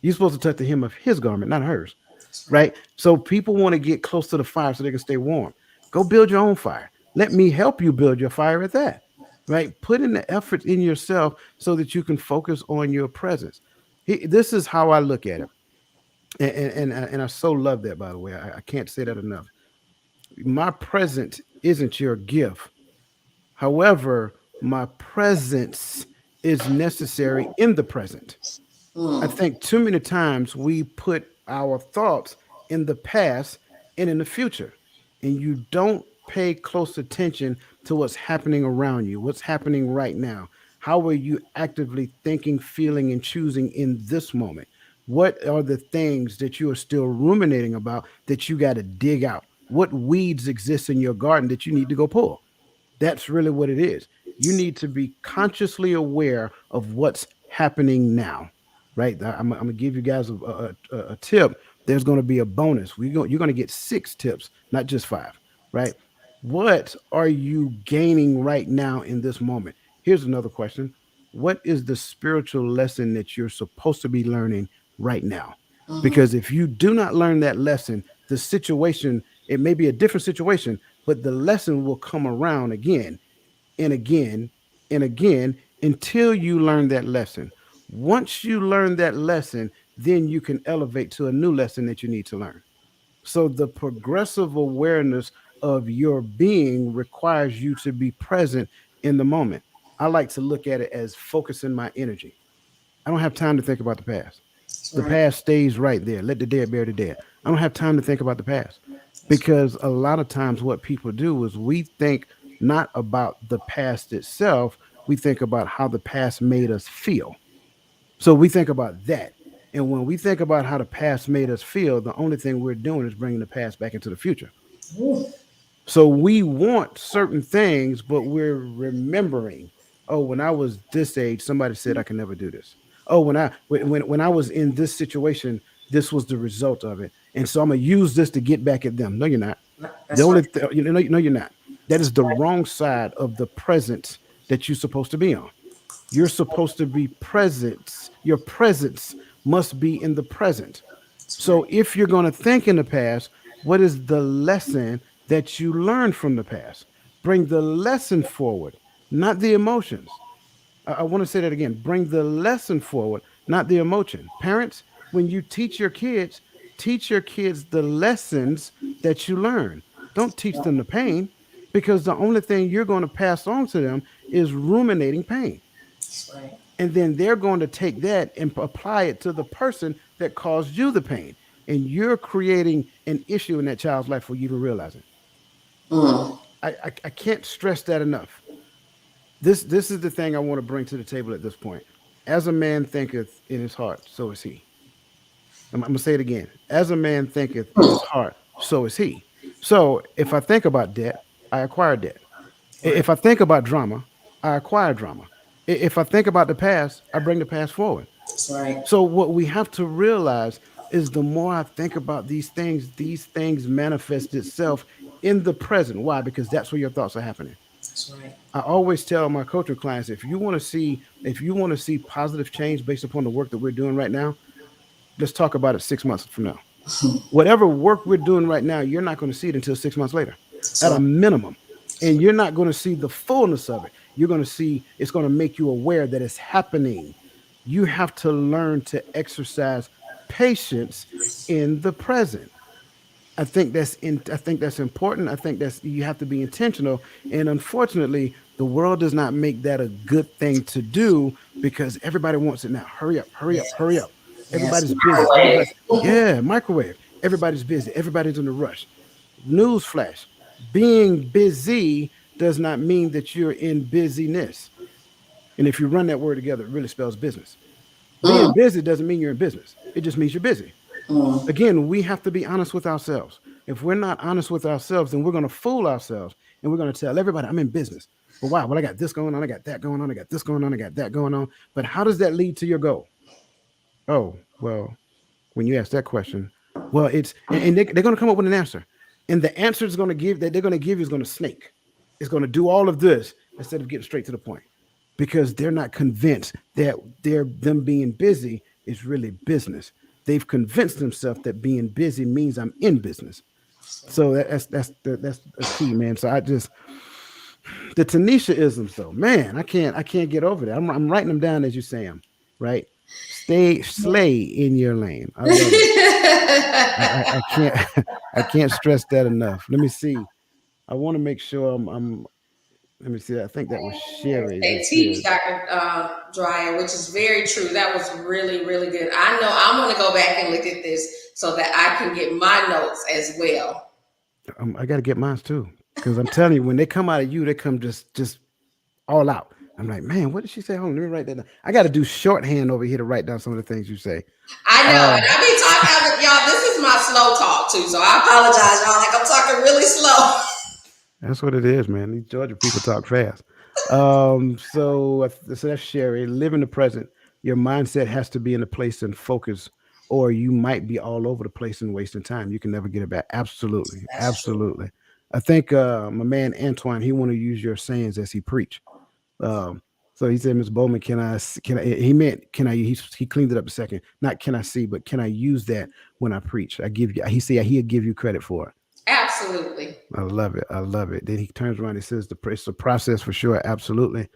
You're supposed to touch the hem of his garment, not hers, That's right. right? So people want to get close to the fire so they can stay warm. Go build your own fire. Let me help you build your fire at that, right? Put in the effort in yourself so that you can focus on your presence. This is how I look at it, and I so love that. By the way, I can't say that enough. My present isn't your gift. However, my presence is necessary in the present. I Mm. think too many times we put our thoughts in the past and in the future, and you don't pay close attention to what's happening around you, what's happening right now. How are you actively thinking, feeling, and choosing in this moment? What are the things that you are still ruminating about that you got to dig out? What weeds exist in your garden that you need to go pull? That's really what it is. You need to be consciously aware of what's happening now, right? I'm gonna give you guys a tip. There's going to be a bonus. You're going to get 6 tips, not just 5, right? What are you gaining right now in this moment? Here's another question: what is the spiritual lesson that you're supposed to be learning right now? Mm-hmm. Because if you do not learn that lesson, the situation, it may be a different situation, but the lesson will come around again and again and again until you learn that lesson. Once you learn that lesson, then you can elevate to a new lesson that you need to learn. So the progressive awareness of your being requires you to be present in the moment. I like to look at it as focusing my energy. I don't have time to think about the past. That's The right. past stays right there. Let the dead bury the dead. I don't have time to think about the past That's right. because a lot of times what people do is we think not about the past itself, we think about how the past made us feel. So we think about that. And when we think about how the past made us feel, the only thing we're doing is bringing the past back into the future. Ooh, So we want certain things, but we're remembering, oh, when I was this age, somebody said I can never do this. Oh, when I was in this situation, this was the result of it. And so I'm gonna use this to get back at them. No, you're not. The that's right. only you know, no, you're not. That is the wrong side of the present that you're supposed to be on. You're supposed to be present. Your presence must be in the present. That's right. So if you're going to think in the past, what is the lesson that you learned from the past? Bring the lesson forward, not the emotions. I want to say that again. Bring the lesson forward, not the emotion. Parents, when you teach your kids the lessons that you learn. Don't teach them the pain because the only thing you're going to pass on to them is ruminating pain. That's right. And then they're going to take that and apply it to the person that caused you the pain. And you're creating an issue in that child's life for you to realize it. Mm, I can't stress that enough. This is the thing I want to bring to the table at this point. As a man thinketh in his heart, so is he. I'm gonna say it again. As a man thinketh in his heart, so is he. So if I think about debt, I acquire debt. right. If I think about drama, I acquire drama. If I think about the past, I bring the past forward. That's right. So what we have to realize is the more I think about these things manifest itself in the present. Why? Because that's where your thoughts are happening. That's right. I always tell my coaching clients if you want to see positive change based upon the work that we're doing right now, let's talk about it 6 months from now. Whatever work we're doing right now, you're not going to see it until 6 months later, That's at a right. minimum. And you're not going to see the fullness of it. You're going to see it's going to make you aware that it's happening. You have to learn to exercise patience in the present. I think that's important. I think that's you have to be intentional. And unfortunately, the world does not make that a good thing to do because everybody wants it now. Hurry up, hurry up, hurry Yes. up. Yes. Everybody's busy. Microwave. Yeah, microwave. Everybody's busy. Everybody's in a rush. Newsflash. Being busy does not mean that you're in busyness. And if you run that word together, it really spells business. Being Mm, busy doesn't mean you're in business. It just means you're busy. mm. Again, we have to be honest with ourselves. If we're not honest with ourselves, then we're going to fool ourselves and we're going to tell everybody, I'm in business. But wow, well, I got this going on, I got that going on, I got this going on, I got that going on. But how does that lead to your goal? Oh, well, when you ask that question, well, and they're going to come up with an answer. And the answer is going to give that they're going to give you is going to snake. It's going to do all of this instead of getting straight to the point because they're not convinced that them being busy is really business. They've convinced themselves that being busy means I'm in business. So that's a key, man. So I just the Tanisha isms though, man, I can't get over that. I'm writing them down as you say them, right? Stay slay in your lane. I love it. I can't I can't stress that enough. Let me see. I want to make sure I'm let me see. I think that was Sherry They that teach said Dr. Dryer, which is very true. That was really, really good. I know I'm going to go back and look at this so that I can get my notes as well. I got to get mine too because I'm telling you when they come out of you they come just all out. I'm like, man, what did she say? Hold on, let me write that down. I got to do shorthand over here to write down some of the things you say. I know, Uh, and I be talking, y'all. This is my slow talk too, so I apologize, y'all. Like I'm talking really slow. that's what it is, man. These Georgia people talk fast. So that's Sherry. Live in the present. Your mindset has to be in a place and focus, or you might be all over the place and wasting time. You can never get it back. Absolutely, That's true. absolutely. I think my man Antoine he want to use your sayings as he preach. Um, so he said, Miss Bowman, can I? He meant can I? He cleaned it up a second. Not can I see, but can I use that when I preach? I give you. He said he'll give you credit for it. Absolutely. I love it. I love it. Then he turns around and says, it's a process for sure. Absolutely.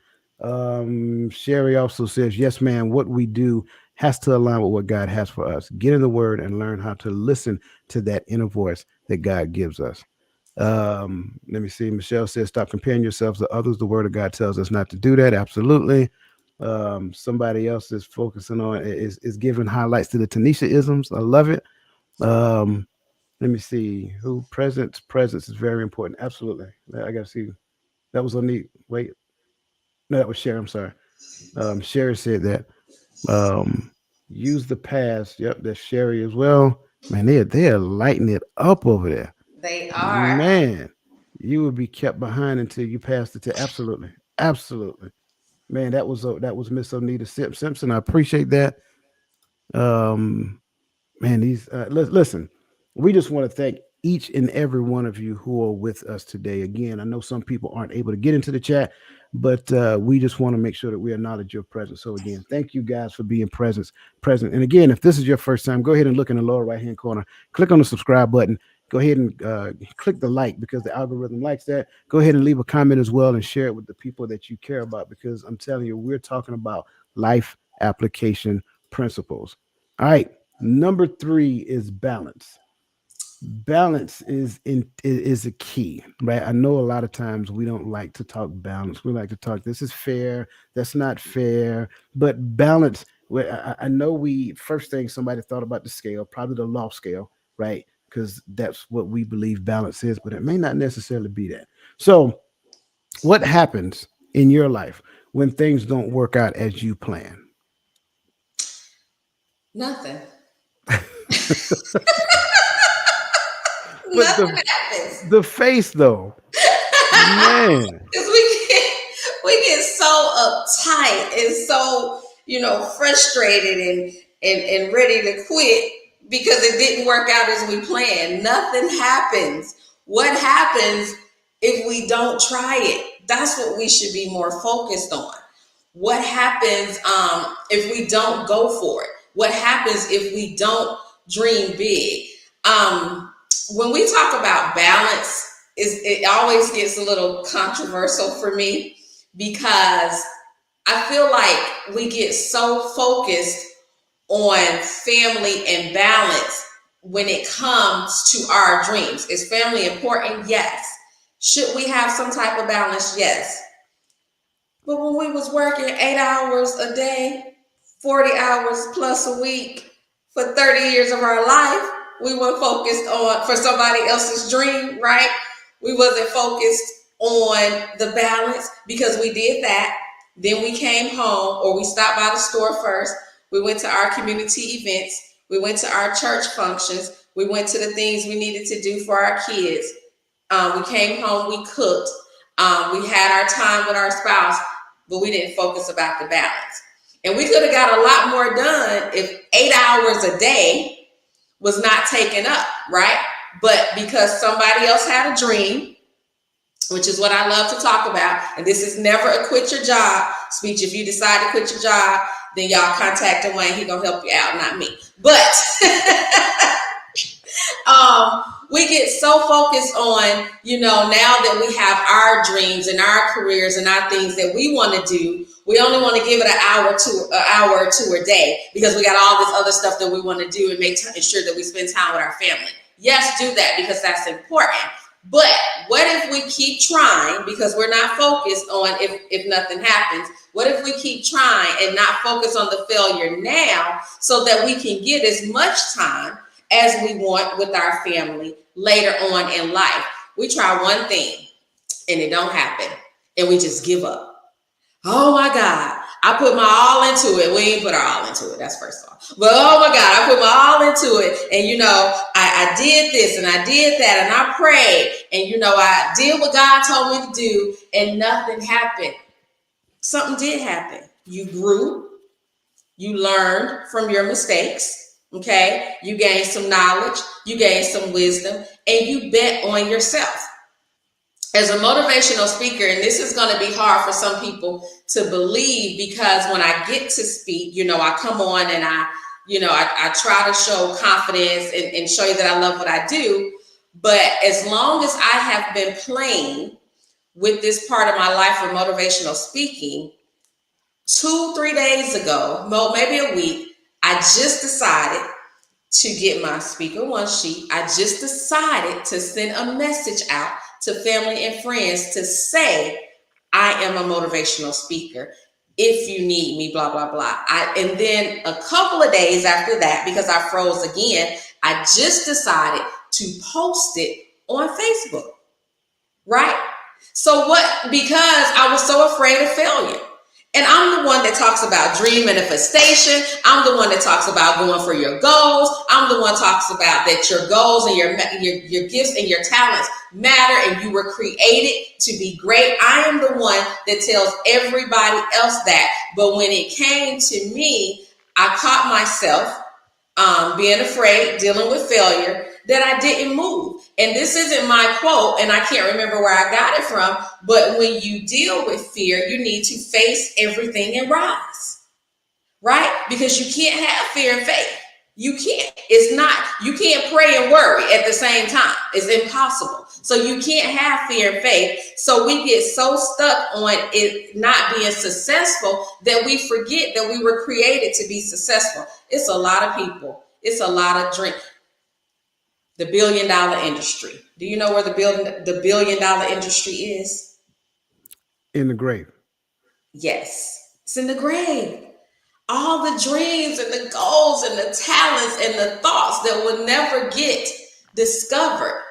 Sherry also says, yes, man, what we do has to align with what God has for us. Get in the word and learn how to listen to that inner voice that God gives us. Let me see. Michelle says, stop comparing yourselves to others. The word of God tells us not to do that. Absolutely. Somebody else is focusing on is giving highlights to the Tanisha isms. I love it. Um, let me see. Who presence is very important. Absolutely. I gotta see. That was on the wait. No, that was Sherry. I'm sorry. Sherry said that. Um, use the past. Yep, that's Sherry as well. Man, they're lighting it up over there. They are. Man, you would be kept behind until you passed it to absolutely, absolutely. Man, that was Miss Onita Simpson. I appreciate that. Um, Man, these listen, we just want to thank each and every one of you who are with us today. Again, I know some people aren't able to get into the chat, but we just want to make sure that we acknowledge your presence. So again, thank you guys for being present. And again, if this is your first time, go ahead and look in the lower right hand corner, click on the subscribe button. Go ahead and click the like because the algorithm likes that. Go ahead and leave a comment as well and share it with the people that you care about because I'm telling you, we're talking about life application principles. All right. Number three is balance. Balance is a key, right? I know a lot of times we don't like to talk balance. We like to talk this is fair, that's not fair, but balance. I know we first thing somebody thought about the scale, probably the law scale, right? Because that's what we believe balance is, but it may not necessarily be that. So, what happens in your life when things don't work out as you plan? Nothing. But Nothing happens. the face though, man. Because we get so uptight and so frustrated and ready to quit because it didn't work out as we planned. Nothing happens. What happens if we don't try it? That's what we should be more focused on. What happens if we don't go for it? What happens if we don't dream big? Um, when we talk about balance, it always gets a little controversial for me because I feel like we get so focused on family and balance when it comes to our dreams. Is family important? Yes. Should we have some type of balance? Yes. But when we was working 8 hours a day, 40 hours plus a week for 30 years of our life, we weren't focused on for somebody else's dream, right? We wasn't focused on the balance because we did that. Then we came home or we stopped by the store first. We went to our community events. We went to our church functions. We went to the things we needed to do for our kids. We came home, we cooked. We had our time with our spouse, but we didn't focus about the balance. And we could have got a lot more done if 8 hours a day was not taken up, right? But because somebody else had a dream, which is what I love to talk about, and this is never a quit your job speech. If you decide to quit your job, then y'all contact Dwayne. He gonna help you out, not me. But we get so focused on, now that we have our dreams and our careers and our things that we want to do, we only want to give it an hour or two a day because we got all this other stuff that we want to do and ensure that we spend time with our family. Yes, do that because that's important. But what if we keep trying because we're not focused on if nothing happens? What if we keep trying and not focus on the failure now so that we can get as much time as we want with our family later on in life? We try one thing and it don't happen and we just give up. Oh my God, I put my all into it. We ain't put our all into it. That's first off. But oh my God, I put my all into it. And I did this and I did that and I prayed. And I did what God told me to do and nothing happened. Something did happen. You grew, you learned from your mistakes. Okay. You gained some knowledge, you gained some wisdom, and you bet on yourself. As a motivational speaker, and this is going to be hard for some people to believe because when I get to speak, I come on and I try to show confidence and show you that I love what I do. But as long as I have been playing with this part of my life of motivational speaking, 2, 3 days ago, maybe a week, I just decided to get my speaker one sheet. I just decided to send a message out to family and friends to say, I am a motivational speaker. If you need me, blah, blah, blah. And then a couple of days after that, because I froze again, I just decided to post it on Facebook, right? So what, because I was so afraid of failure. And I'm the one that talks about dream manifestation. I'm the one that talks about going for your goals. I'm the one that talks about that your goals and your gifts and your talents matter and you were created to be great. I am the one that tells everybody else that. But when it came to me, I caught myself being afraid, dealing with failure, that I didn't move. And this isn't my quote, and I can't remember where I got it from, but when you deal with fear, you need to face everything and rise, right? Because you can't have fear and faith. You can't. It's not, you can't pray and worry at the same time. It's impossible. So you can't have fear and faith. So we get so stuck on it not being successful that we forget that we were created to be successful. It's a lot of people. It's a lot of drink. The $1 billion industry. Do you know where the $1 billion industry is? In the grave. Yes, it's in the grave. All the dreams and the goals and the talents and the thoughts that will never get discovered.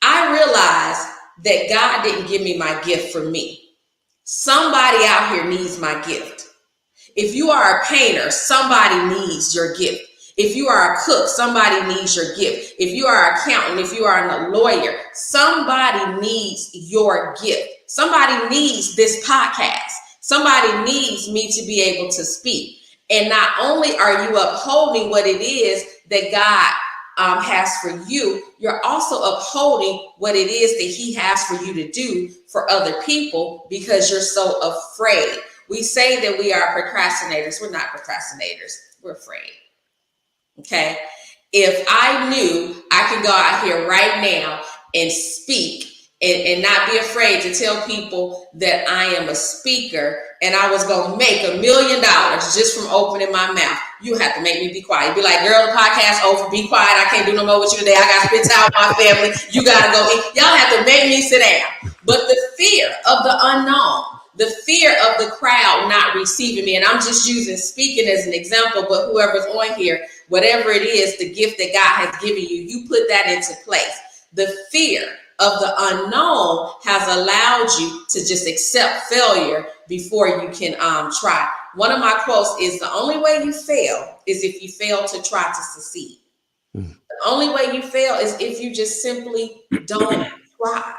I realized that God didn't give me my gift for me. Somebody out here needs my gift. If you are a painter, somebody needs your gift. If you are a cook, somebody needs your gift. If you are an accountant, if you are a lawyer, somebody needs your gift. Somebody needs this podcast. Somebody needs me to be able to speak. And not only are you upholding what it is that God has for you, you're also upholding what it is that He has for you to do for other people because you're so afraid. We say that we are procrastinators. We're not procrastinators. We're afraid. Okay. If I knew I could go out here right now and speak and not be afraid to tell people that I am a speaker and I was going to make $1 million just from opening my mouth, you have to make me be quiet. You'd be like, girl, the podcast over. Be quiet. I can't do no more with you today. I got to spend time with my family. You got to go eat. Y'all have to make me sit down. But the fear of the unknown, the fear of the crowd not receiving me, and I'm just using speaking as an example, but whoever's on here, whatever it is, the gift that God has given you, you put that into place. The fear of the unknown has allowed you to just accept failure before you can try. One of my quotes is, the only way you fail is if you fail to try to succeed. Mm. The only way you fail is if you just simply don't try.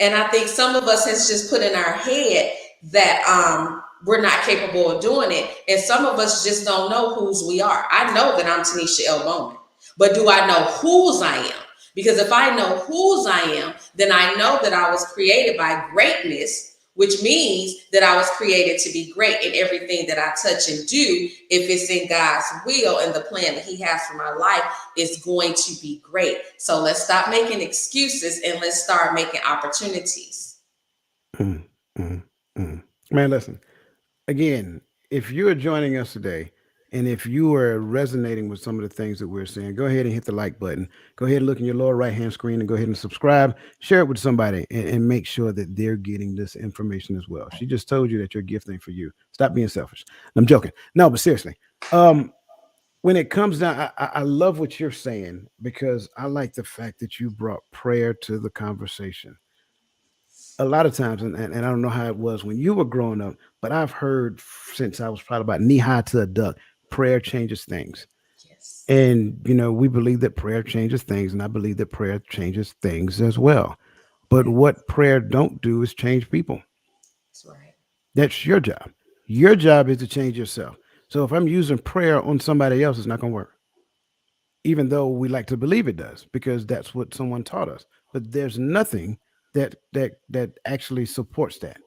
And I think some of us has just put in our head that we're not capable of doing it. And some of us just don't know whose we are. I know that I'm Tanisha L. Bowman, but do I know whose I am? Because if I know whose I am, then I know that I was created by greatness, which means that I was created to be great in everything that I touch and do. If it's in God's will and the plan that He has for my life, is going to be great. So let's stop making excuses and let's start making opportunities. Mm, mm, mm. Man, listen, again, if you're joining us today and if you are resonating with some of the things that we're saying, go ahead and hit the like button. Go ahead and look in your lower right hand screen and go ahead and subscribe. Share it with somebody and make sure that they're getting this information as well. She just told you that your gift ain't for you. Stop being selfish. I'm joking. No, but seriously, um, when it comes down, I love what you're saying because I like the fact that you brought prayer to the conversation. A lot of times, and I don't know how it was when you were growing up, but I've heard since I was probably about knee high to a duck, prayer changes things. Yes, And, we believe that prayer changes things, and I believe that prayer changes things as well. But yeah, what prayer don't do is change people. that's right. That's your job. Your job is to change yourself. So if I'm using prayer on somebody else, it's not going to work, even though we like to believe it does, because that's what someone taught us. But there's nothing that actually supports that.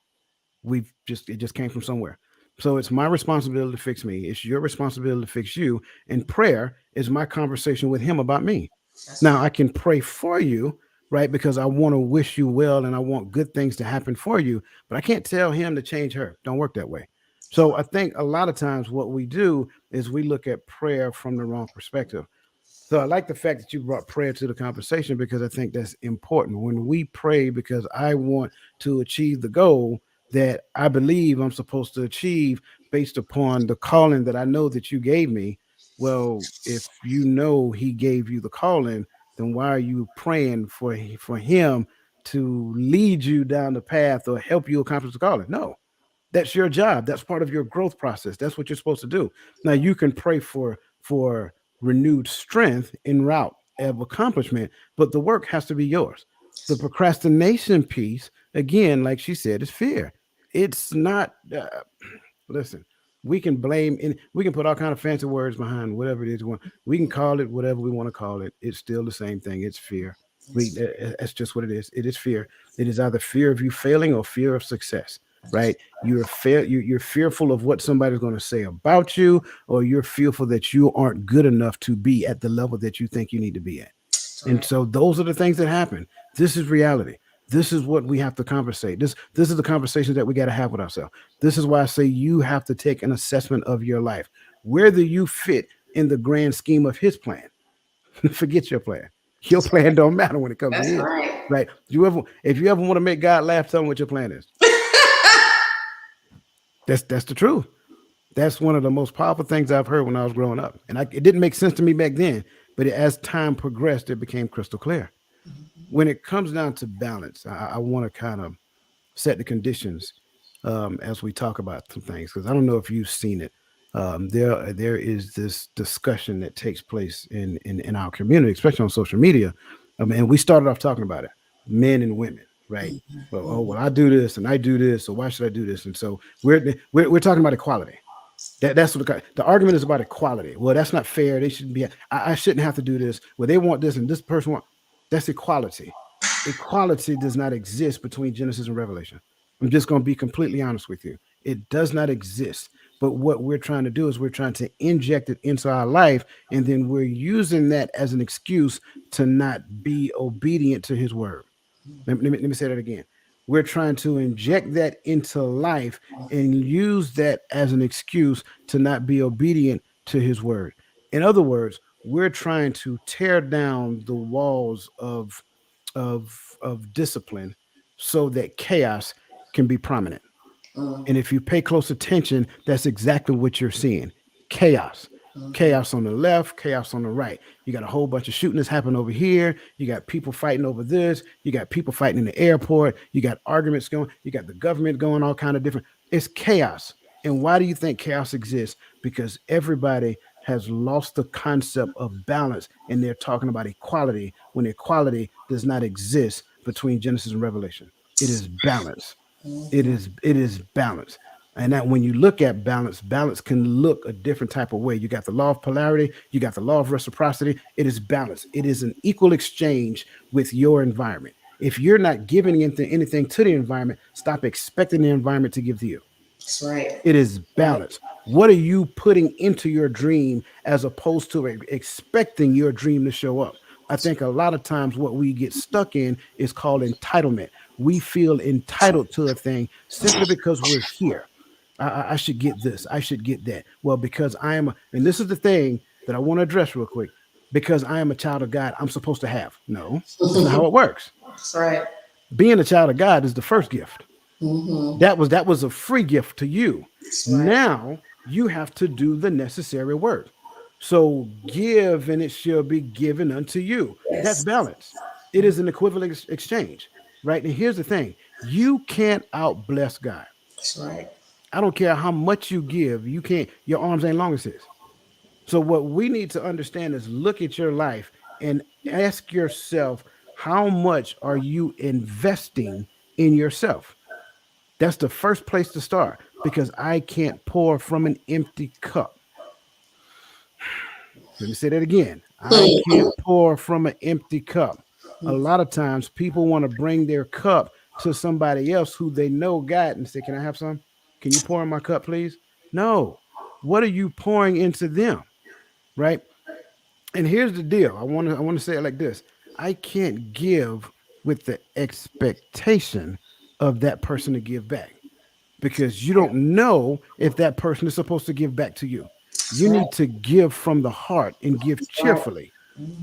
We've just it just came from somewhere. So it's my responsibility to fix me. It's your responsibility to fix you. And prayer is my conversation with Him about me. That's Now right. I can pray for you, right? Because I want to wish you well and I want good things to happen for you. But I can't tell Him to change her. Don't work that way. So I think a lot of times what we do is we look at prayer from the wrong perspective. So I like the fact that you brought prayer to the conversation because I think that's important. When we pray because I want to achieve the goal that I believe I'm supposed to achieve based upon the calling that I know that you gave me, well, if you know he gave you the calling, then why are you praying for him to lead you down the path or help you accomplish the calling? No, that's your job. That's part of your growth process. That's what you're supposed to do. Now you can pray for renewed strength en route of accomplishment, but the work has to be yours. The procrastination piece, again, like she said, is fear. It's not. Listen, we can blame and we can put all kind of fancy words behind whatever it is we want. We can call it whatever we want to call it. It's still the same thing. It's fear. That's just what it is. It is fear. It is either fear of you failing or fear of success, right? You're fearful of what somebody's going to say about you, or you're fearful that you aren't good enough to be at the level that you think you need to be at. And Right. so those are the things that happen. This is reality. This is what we have to conversate. This is the conversation that we got to have with ourselves. This is why I say you have to take an assessment of your life. Where do you fit in the grand scheme of his plan? Forget your plan. Your That's plan right. don't matter when it comes to That's his. right. Right? If you ever want to make God laugh, tell him what your plan is. That's the truth. That's one of the most powerful things I've heard when I was growing up. And it didn't make sense to me back then, but as time progressed, it became crystal clear. When it comes down to balance, I want to kind of set the conditions as we talk about some things because I don't know if you've seen it. There is this discussion that takes place in our community, especially on social media, and we started off talking about it, men and women, right? Well, oh well, I do this and I do this, so why should I do this? And so we're talking about equality. That's what the argument is about equality. Well, that's not fair. They shouldn't be. I shouldn't have to do this. Well, they want this and this person want. That's equality. Equality does not exist between Genesis and Revelation. I'm just going to be completely honest with you. It does not exist. But what we're trying to do is we're trying to inject it into our life, and then we're using that as an excuse to not be obedient to His word. Let me say that again. We're trying to inject that into life and use that as an excuse to not be obedient to his word. In other words, we're trying to tear down the walls of discipline so that chaos can be prominent. And if you pay close attention, that's exactly what you're seeing. Chaos. Chaos on the left, chaos on the right. You got a whole bunch of shooting that's happening over here. You got people fighting over this. You got people fighting in the airport. You got arguments going. You got the government going all kind of different. It's chaos. And why do you think chaos exists? Because everybody has lost the concept of balance and they're talking about equality when equality does not exist between Genesis and Revelation. It is balance. It is balance. And that when you look at balance, balance can look a different type of way. You got the law of polarity, you got the law of reciprocity. It is balance. It is an equal exchange with your environment. If you're not giving anything to the environment, stop expecting the environment to give to you. That's right. It is Right. balance. What are you putting into your dream as opposed to expecting your dream to show up? I think a lot of times what we get stuck in is called entitlement. We feel entitled to a thing simply because we're here. I should get this. I should get that. Well, because and this is the thing that I want to address real quick. Because I am a child of God, I'm supposed to have. No, that's not how it works. That's right. Being a child of God is the first gift. Mm-hmm. That was a free gift to you. That's right. Now you have to do the necessary work. So give and it shall be given unto you. That's Yes. balance. It is an equivalent exchange, right? And here's the thing: you can't out bless God. That's right. I don't care how much you give, you can't. Your arms ain't long as his. So what we need to understand is look at your life and ask yourself, how much are you investing in yourself? That's the first place to start because I can't pour from an empty cup. Let me say that again. I can't pour from an empty cup. A lot of times people want to bring their cup to somebody else who they know got and say, "Can I have some? Can you pour in my cup, please?" No. What are you pouring into them? Right? And here's the deal. I want to say it like this. I can't give with the expectation of that person to give back. because you don't know if that person is supposed to give back to you. That's You right. need to give from the heart and give That's right. cheerfully.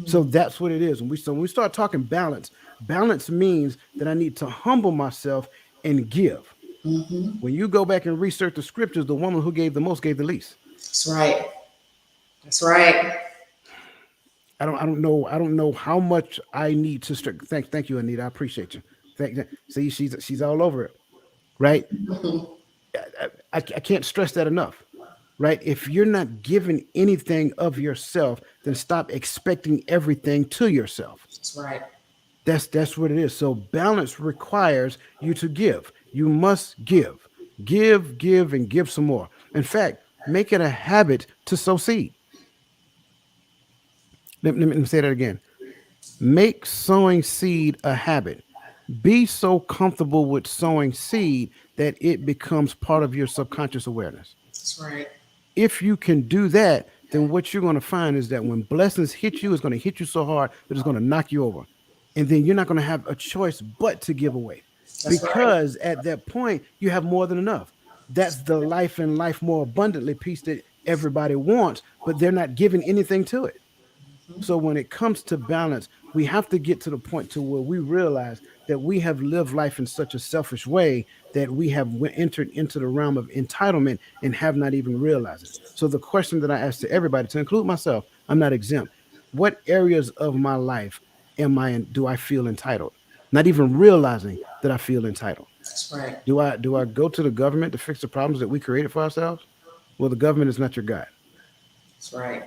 So that's what it is. When we start talking balance, balance means that I need to humble myself and give. When you go back and research the scriptures, the woman who gave the most gave the least. That's right. That's right. I don't know how much I need to thank you, Anita. I appreciate you. See, she's all over it, right? I can't stress that enough, right? If you're not giving anything of yourself, then stop expecting everything to yourself. That's right. That's what it is. So balance requires you to give. You must give, and give some more. In fact, make it a habit to sow seed. Let me say that again. Make sowing seed a habit. Be so comfortable with sowing seed that it becomes part of your subconscious awareness. That's right. If you can do that, then what you're going to find is that when blessings hit you, it's going to hit you so hard that it's going to knock you over. And then you're not going to have a choice but to give away, That's right. because at that point, you have more than enough. That's the life and life more abundantly piece that everybody wants, but they're not giving anything to it. So when it comes to balance, we have to get to the point to where we realize that we have lived life in such a selfish way that we have entered into the realm of entitlement and have not even realized it. So the question that I ask to everybody, to include myself, I'm not exempt. What areas of my life am I in? Do I feel entitled? Not even realizing that I feel entitled. That's right. Do I go to the government to fix the problems that we created for ourselves? Well, the government is not your God. That's right.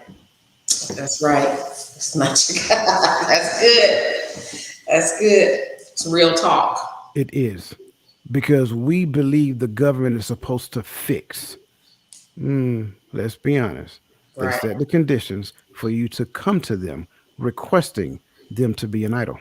That's right. It's not your God. That's good. That's good. It's real talk. It is, because we believe the government is supposed to fix. Let's be honest. They Right. set the conditions for you to come to them, requesting them to be an idol.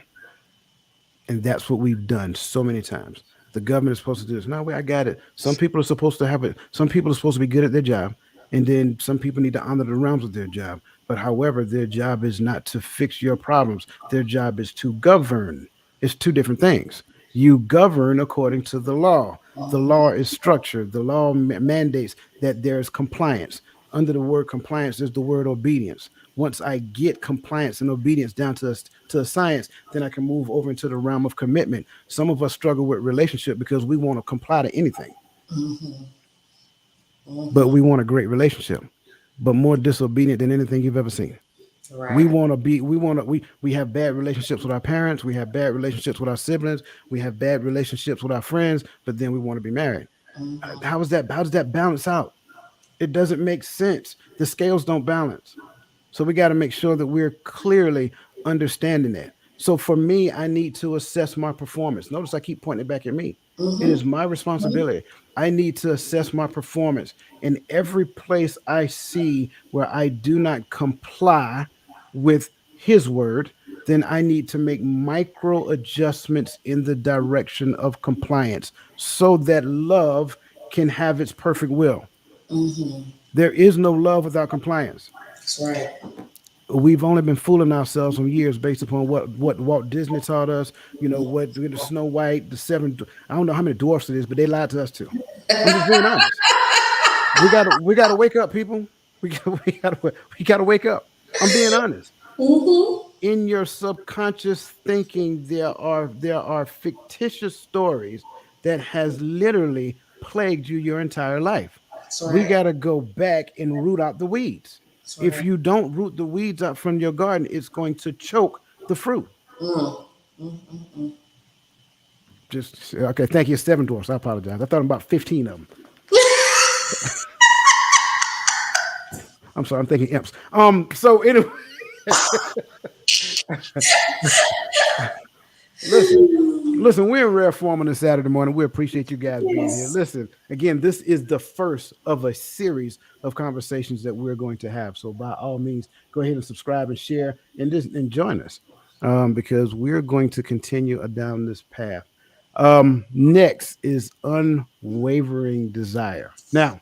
And that's what we've done so many times. The government is supposed to do this. No, wait, I got it. Some people are supposed to have it. Some people are supposed to be good at their job. And then some people need to honor the realms of their job. But however, their job is not to fix your problems. Their job is to govern. It's two different things. You govern according to the law. The law is structured. The law mandates that there is compliance. Under the word compliance, there's the word obedience. Once I get compliance and obedience down to a science, then I can move over into the realm of commitment. Some of us struggle with relationship because we want to comply to anything, but we want a great relationship, but more disobedient than anything you've ever seen. We Right. want to be, we have bad relationships with our parents, we have bad relationships with our siblings, we have bad relationships with our friends, but then we want to be married. How does that balance out? It doesn't make sense. The scales don't balance. So we got to make sure that we're clearly understanding that. So for me, I need to assess my performance. Notice I keep pointing it back at me. It is my responsibility. I need to assess my performance in every place I see where I do not comply with his word. Then I need to make micro adjustments in the direction of compliance so that love can have its perfect will. There is no love without compliance. That's right. We've only been fooling ourselves from years based upon what Walt Disney taught us. What the Snow White, the seven. I don't know how many dwarfs it is, but they lied to us too. I'm just being honest. We gotta wake up, people. We gotta wake up. I'm being honest. In your subconscious thinking, there are fictitious stories that has literally plagued you your entire life. That's We right. got to go back and root out the weeds. That's If right. you don't root the weeds out from your garden, it's going to choke the fruit. Just okay. Thank you. Seven dwarfs. I apologize. I thought about 15 of them. I'm sorry. I'm thinking imps. So anyway, listen, listen. We're in rare form on a Saturday morning. We appreciate you guys being here. Yes. Listen, again, this is the first of a series of conversations that we're going to have. So by all means, go ahead and subscribe and share and join us, because we're going to continue down this path. Next is unwavering desire. Now,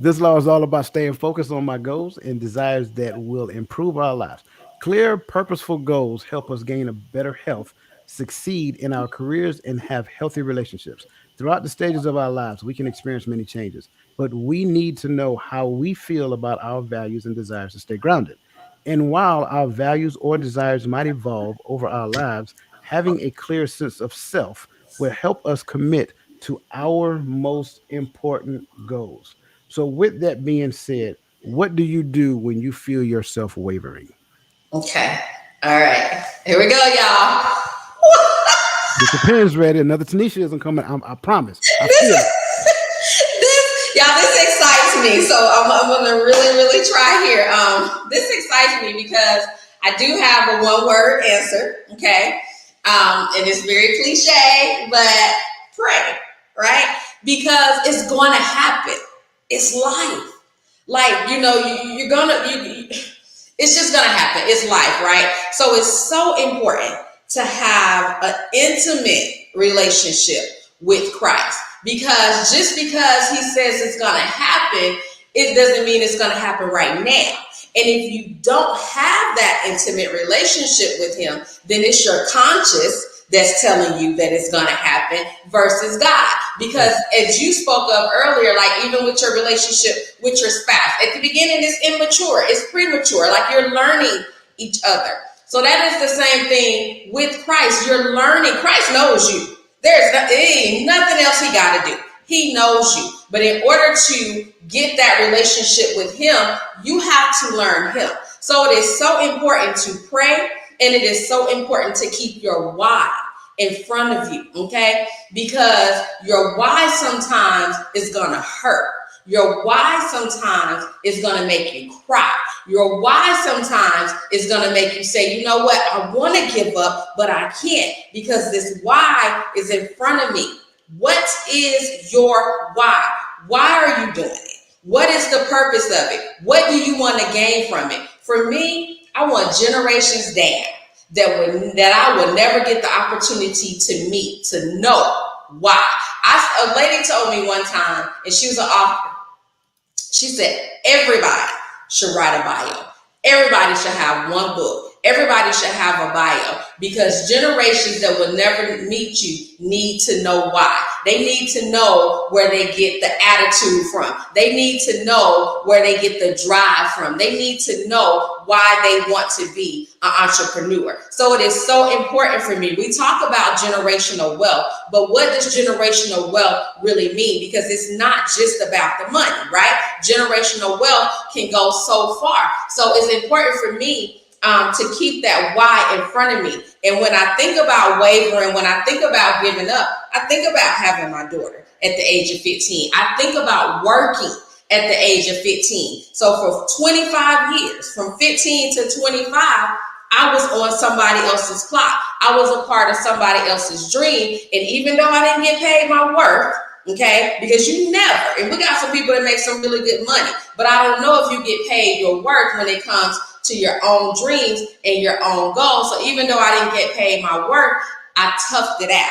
this law is all about staying focused on my goals and desires that will improve our lives. Clear, purposeful goals help us gain a better health, succeed in our careers, and have healthy relationships. Throughout the stages of our lives, we can experience many changes, but we need to know how we feel about our values and desires to stay grounded. And while our values or desires might evolve over our lives, having a clear sense of self will help us commit to our most important goals. So, with that being said, what do you do when you feel yourself wavering? Okay. All right. Here we go, y'all. Get your pens ready. Another Tanisha isn't coming. I promise. I This feel it. this excites me. So I'm gonna really try here. This excites me because I do have a one word answer. Okay. And it's very cliche, but pray, right? Because it's going to happen. It's life. Like you're gonna it's just gonna happen. It's life, right? So it's so important to have an intimate relationship with Christ, because just because he says it's gonna happen, it doesn't mean it's gonna happen right now. And if you don't have that intimate relationship with him, then it's your conscience that's telling you that it's going to happen versus God. Because as you spoke of earlier, like even with your relationship with your spouse, at the beginning it's immature, it's premature, like you're learning each other. So that is the same thing with Christ. You're learning. Christ knows you. There ain't nothing else he got to do. He knows you. But in order to get that relationship with him, you have to learn him. So it is so important to pray, and it is so important to keep your why in front of you, okay? Because your why sometimes is going to hurt. Your why sometimes is going to make you cry. Your why sometimes is going to make you say, you know what, I want to give up, but I can't because this why is in front of me. What is your why? Why are you doing it? What is the purpose of it? What do you want to gain from it? For me, I want generations down that I would never get the opportunity to meet, to know why. A lady told me one time, and she was an author. She said, everybody should write a bio. Everybody should have one book. Everybody should have a bio, because generations that will never meet you need to know why. They need to know where they get the attitude from. They need to know where they get the drive from. They need to know why they want to be an entrepreneur. So it is so important for me. We talk about generational wealth, but what does generational wealth really mean? Because it's not just about the money, right? Generational wealth can go so far. So it's important for me to keep that why in front of me. And when I think about wavering, when I think about giving up, I think about having my daughter at the age of 15. I think about working at the age of 15. So for 25 years, from 15 to 25, I was on somebody else's clock. I was a part of somebody else's dream. And even though I didn't get paid my worth, okay, because you never, and we got some people that make some really good money, but I don't know if you get paid your worth when it comes to your own dreams and your own goals. So even though I didn't get paid my work, I toughed it out.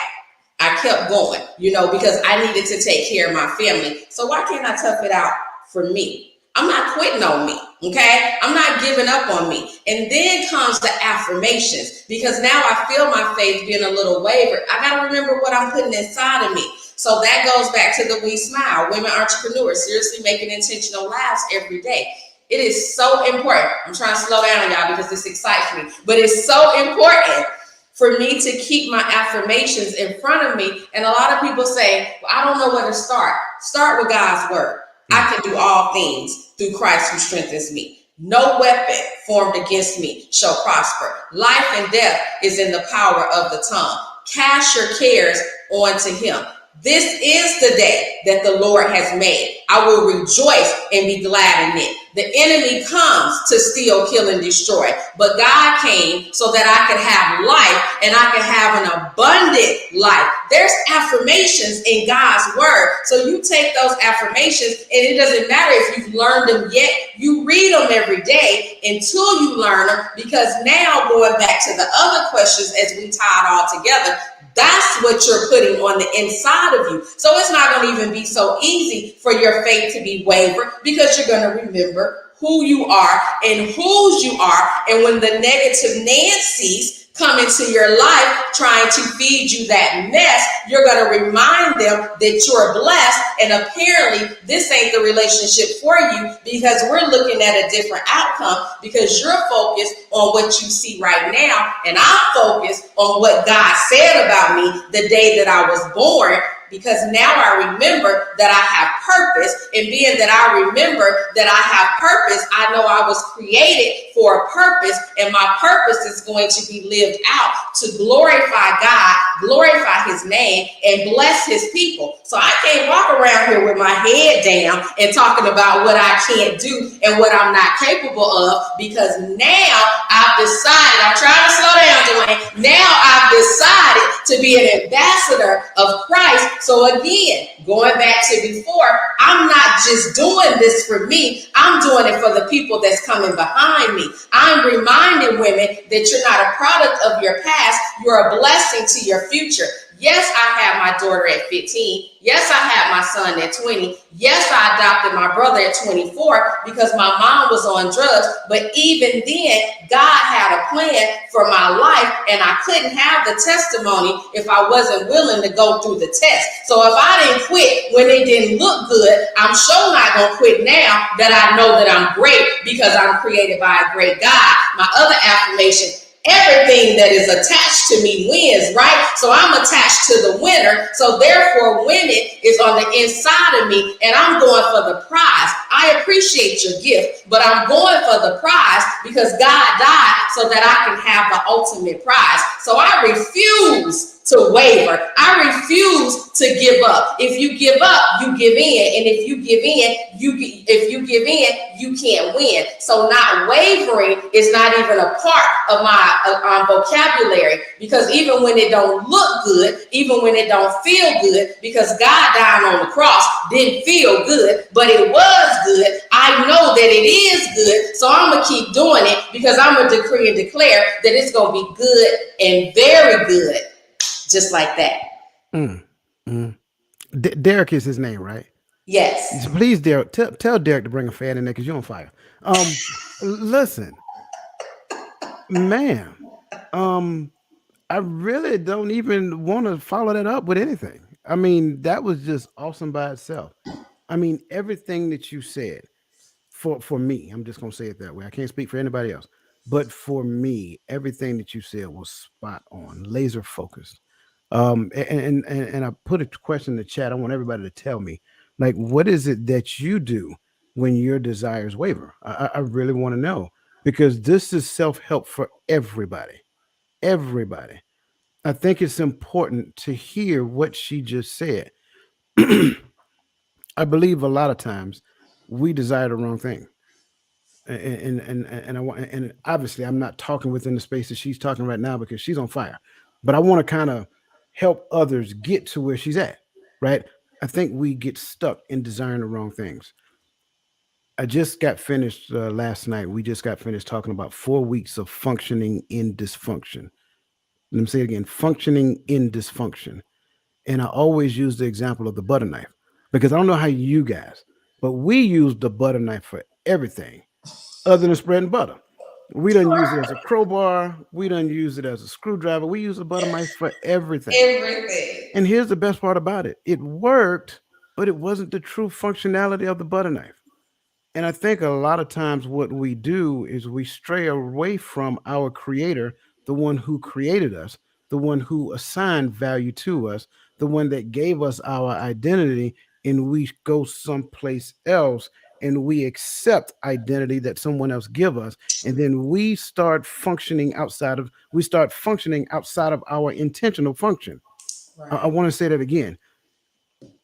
I kept going, because I needed to take care of my family. So why can't I tough it out for me? I'm not quitting on me, okay? I'm not giving up on me. And then comes the affirmations, because now I feel my faith being a little wavered. I got to remember what I'm putting inside of me. So that goes back to the We Smile, women entrepreneurs, seriously making intentional lives every day. It is so important. I'm trying to slow down, y'all, because this excites me. But it's so important for me to keep my affirmations in front of me. And a lot of people say, well, I don't know where to start. Start with God's word. I can do all things through Christ who strengthens me. No weapon formed against me shall prosper. Life and death is in the power of the tongue. Cast your cares onto him. This is the day that the Lord has made. I will rejoice and be glad in it. The enemy comes to steal, kill, and destroy. But God came so that I could have life, and I could have an abundant life. There's affirmations in God's word. So you take those affirmations, and it doesn't matter if you've learned them yet. You read them every day until you learn them, because now, going back to the other questions as we tie it all together, that's what you're putting on the inside of you. So it's not going to even be so easy for your faith to be wavered, because you're going to remember who you are and whose you are. And when the negative Nancy's come into your life trying to feed you that mess, you're going to remind them that you're blessed. And apparently, this ain't the relationship for you because we're looking at a different outcome because you're focused on what you see right now. And I'm focused on what God said about me the day that I was born, because now I remember that I have purpose. And being that I remember that I have purpose, I know I was created for a purpose, and my purpose is going to be lived out to glorify God, glorify his name, and bless his people. So I can't walk around here with my head down and talking about what I can't do and what I'm not capable of, because now I've decided, I'm trying to slow down, Dwayne. Now I've decided to be an ambassador of Christ. So again, going back to before, I'm not just doing this for me, I'm doing it for the people that's coming behind me. I'm reminding women that you're not a product of your past, you're a blessing to your future. Yes, I had my daughter at 15. Yes, I had my son at 20. Yes, I adopted my brother at 24 because my mom was on drugs. But even then, God had a plan for my life, and I couldn't have the testimony if I wasn't willing to go through the test. So if I didn't quit when it didn't look good, I'm sure not going to quit now that I know that I'm great because I'm created by a great God. My other affirmation: everything that is attached to me wins, right? So I'm attached to the winner. So therefore, winning is on the inside of me, and I'm going for the prize. I appreciate your gift, but I'm going for the prize because God died so that I can have the ultimate prize. So I refuse to waver. I refuse to give up. If you give up, you give in, and if you give in, you can't win. So not wavering is not even a part of my vocabulary, because even when it don't look good, even when it don't feel good, because God dying on the cross didn't feel good, but it was good. I know that it is good, so I'm gonna keep doing it because I'm gonna decree and declare that it's gonna be good and very good. Just like that. Mm, mm. Derek is his name, right? Yes. Please, Derek, tell Derek to bring a fan in there because you're on fire. Listen, man. Um, I really don't even want to follow that up with anything. I mean, that was just awesome by itself. I mean, everything that you said for me, I'm just gonna say it that way. I can't speak for anybody else, but for me, everything that you said was spot on, laser focused. And I put a question in the chat. I want everybody to tell me, like, what is it that you do when your desires waver? I really want to know, because this is self help for everybody. Everybody. I think it's important to hear what she just said. I believe a lot of times we desire the wrong thing. And I want, and obviously I'm not talking within the space that she's talking right now because she's on fire. But I want to kind of help others get to where she's at, right? I think we get stuck in desiring the wrong things. I just got finished last night. We just got finished talking about 4 weeks of functioning in dysfunction. Let me say it again: functioning in dysfunction. And I always use the example of the butter knife because I don't know how you guys, but we use the butter knife for everything other than spreading butter. We don't use it as a crowbar. We don't use it as a screwdriver. We use a butter knife for everything. Everything. And here's the best part about it: it worked, but it wasn't the true functionality of the butter knife. And I think a lot of times what we do is we stray away from our creator, the one who created us, the one who assigned value to us, the one that gave us our identity, and we go someplace else and we accept identity that someone else give us, and then we start functioning outside of our intentional function. I Right. want to say that again: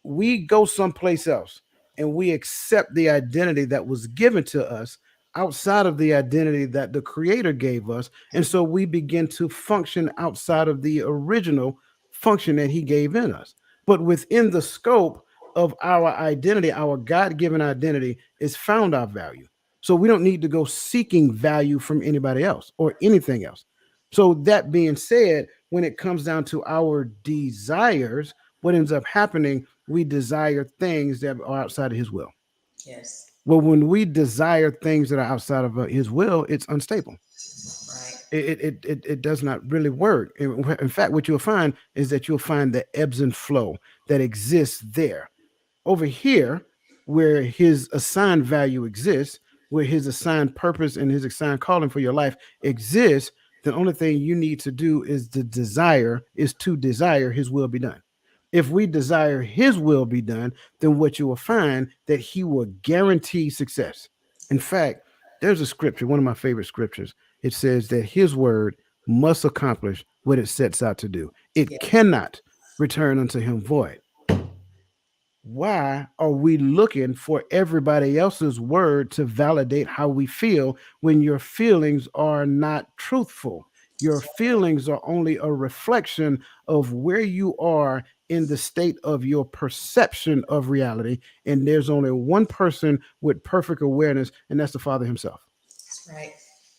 we go someplace else and we accept the identity that was given to us outside of the identity that the creator gave us, and so we begin to function outside of the original function that he gave in us. But within the scope of our identity, our god-given identity, is found our value. So we don't need to go seeking value from anybody else or anything else. So that being said, when it comes down to our desires, what ends up happening, we desire things that are outside of his will. Yes. Well, when we desire things that are outside of his will, it's unstable. Right. It does not really work. In fact, what you'll find is that you'll find the ebbs and flow that exists there. Over here, where his assigned value exists, where his assigned purpose and his assigned calling for your life exists, the only thing you need to do is to desire his will be done. If we desire his will be done, then what you will find that he will guarantee success. In fact, there's a scripture, one of my favorite scriptures. It says that his word must accomplish what it sets out to do. It Yeah. cannot return unto him void. Why are we looking for everybody else's word to validate how we feel when your feelings are not truthful? Your feelings are only a reflection of where you are in the state of your perception of reality. And there's only one person with perfect awareness, and that's the Father Himself. That's right.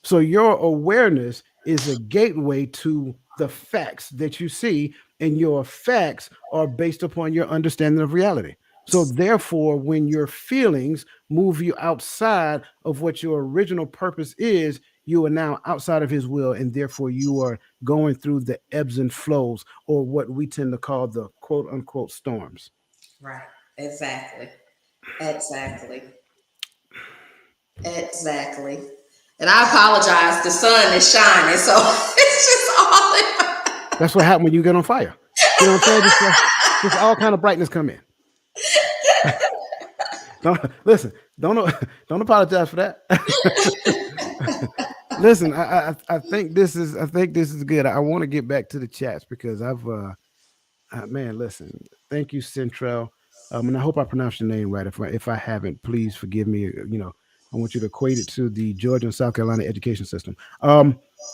So your awareness is a gateway to the facts that you see, and your facts are based upon your understanding of reality. So therefore, when your feelings move you outside of what your original purpose is, you are now outside of his will, and therefore you are going through the ebbs and flows, or what we tend to call the quote unquote storms. Right. Exactly. Exactly. Exactly. And I apologize. The sun is shining, so it's just all in my. That's what happened when you get on fire. You know what I'm saying? Just all kind of brightness come in. Don't listen. Don't don't apologize for that. Listen, I think this is good. I want to get back to the chats because man, listen. Thank you, Central. And I hope I pronounced your name right. If I haven't, please forgive me. I want you to equate it to the Georgia and South Carolina education system.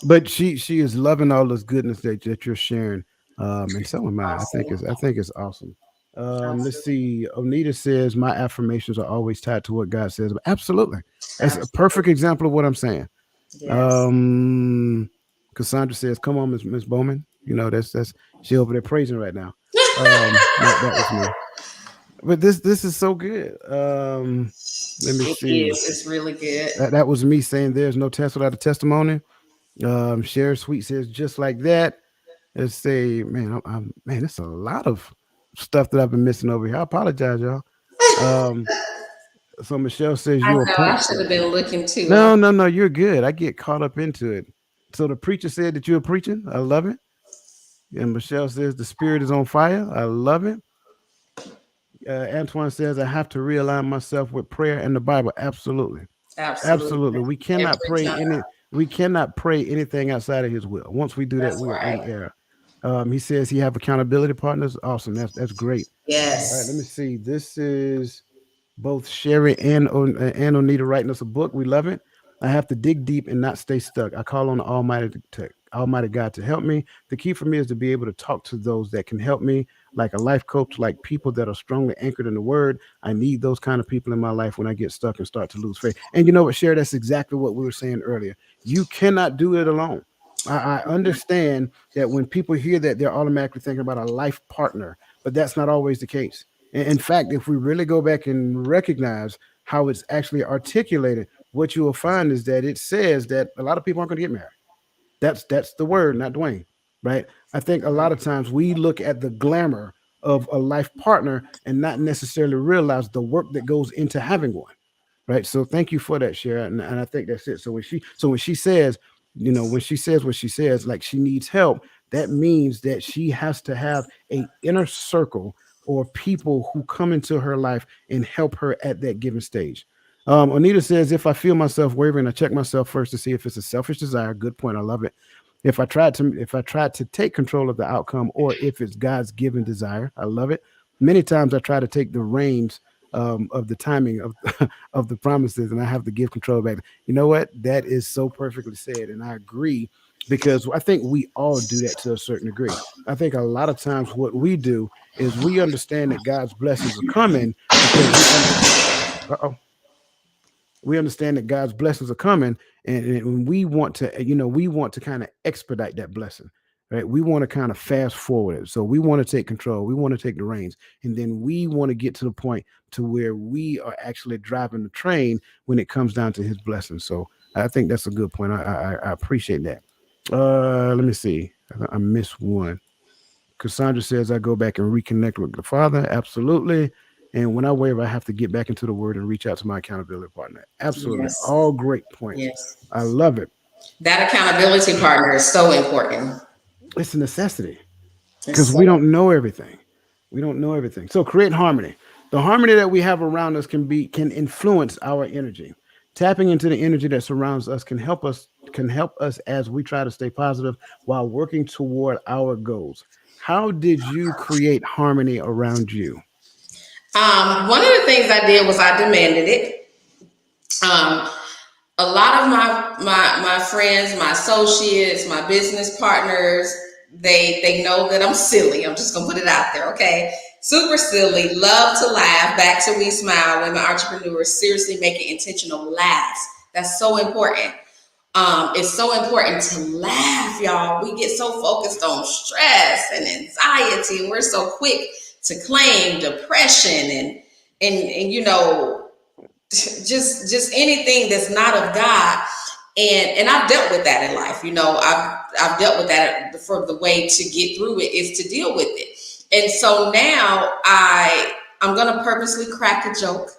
But she is loving all this goodness that you're sharing. And so am I. Awesome. I think it's awesome. Let's Awesome. see. Onita says my affirmations are always tied to what God says. Absolutely, that's a Absolutely. perfect example of what I'm saying. Yes. Um, Cassandra says, "Come on, Miss Bowman. You know that's she over there praising right now." That was me. But this is so good. Let me It see. is. It's really good. That was me saying, "There's no test without a testimony." Share Sweet says, "Just like that." Let's say, man, man, it's a lot of stuff that I've been missing over here. I apologize, y'all. Um, so Michelle says I you're a know. I point. should have been looking too. No, you're good. I get caught up into it. So the preacher said that you're preaching. I love it. And Michelle says the spirit is on fire. I love it. Antoine says I have to realign myself with prayer and the Bible. Absolutely, absolutely. Absolutely. Every time. We cannot pray anything outside of His will. Once we do that, That's we are in right. error. He says he have accountability partners. Awesome. That's great. All right, let me Yes. see. This is both Sherry and Onita writing us a book. We love it. I have to dig deep and not stay stuck. I call on the Almighty God to help me. The key for me is to be able to talk to those that can help me, like a life coach, like people that are strongly anchored in the Word. I need those kind of people in my life when I get stuck and start to lose faith. And you know what, Sherry? That's exactly what we were saying earlier. You cannot do it alone. I understand that when people hear that, they're automatically thinking about a life partner, but that's not always the case. In fact, if we really go back and recognize how it's actually articulated, what you will find is that it says that a lot of people aren't going to get married. That's the word, not Dwayne, right? I think a lot of times we look at the glamour of a life partner and not necessarily realize the work that goes into having one, right? So thank you for that, Sharon, and I think that's it. So when she says, when she says what she says, like she needs help, that means that she has to have a inner circle or people who come into her life and help her at that given stage. Anita says, if I feel myself wavering, I check myself first to see if it's a selfish desire. Good point. I love it. If I tried to take control of the outcome or if it's God's given desire, I love it. Many times I try to take the reins of the timing of of the promises, and I have to give control back. You know what? That is so perfectly said, and I agree because I think we all do that to a certain degree. I think a lot of times what we do is we understand that God's blessings are coming because uh-oh, we understand that God's blessings are coming, and we want to, we want to kind of expedite that blessing, right? We want to kind of fast forward it. So we want to take control, we want to take the reins, and then we want to get to the point to where we are actually driving the train when it comes down to His blessings. So I think that's a good point. I appreciate that. Let me see. I missed one. Cassandra says I go back and reconnect with the Father. Absolutely. And when I waver, I have to get back into the Word and reach out to my accountability partner. Absolutely. Yes. All great points. Yes. I love it. That accountability partner is so important. It's a necessity It's because we so don't know everything. We don't know everything. So create harmony. The harmony that we have around us can influence our energy. Tapping into the energy that surrounds us can help us as we try to stay positive while working toward our goals. How did you create harmony around you? one of the things I did was I demanded it. Um, a lot of my friends, my associates, my business partners, they know that I'm silly. I'm just gonna put it out there, okay? Super silly, love to laugh. Back to We Smile, women entrepreneurs, seriously making intentional laughs. That's so important. It's so important to laugh, y'all. We get so focused on stress and anxiety, and we're so quick to claim depression and just anything that's not of God. And I've dealt with that in life. I've dealt with that. For the way to get through it is to deal with it. And so now I'm gonna purposely crack a joke.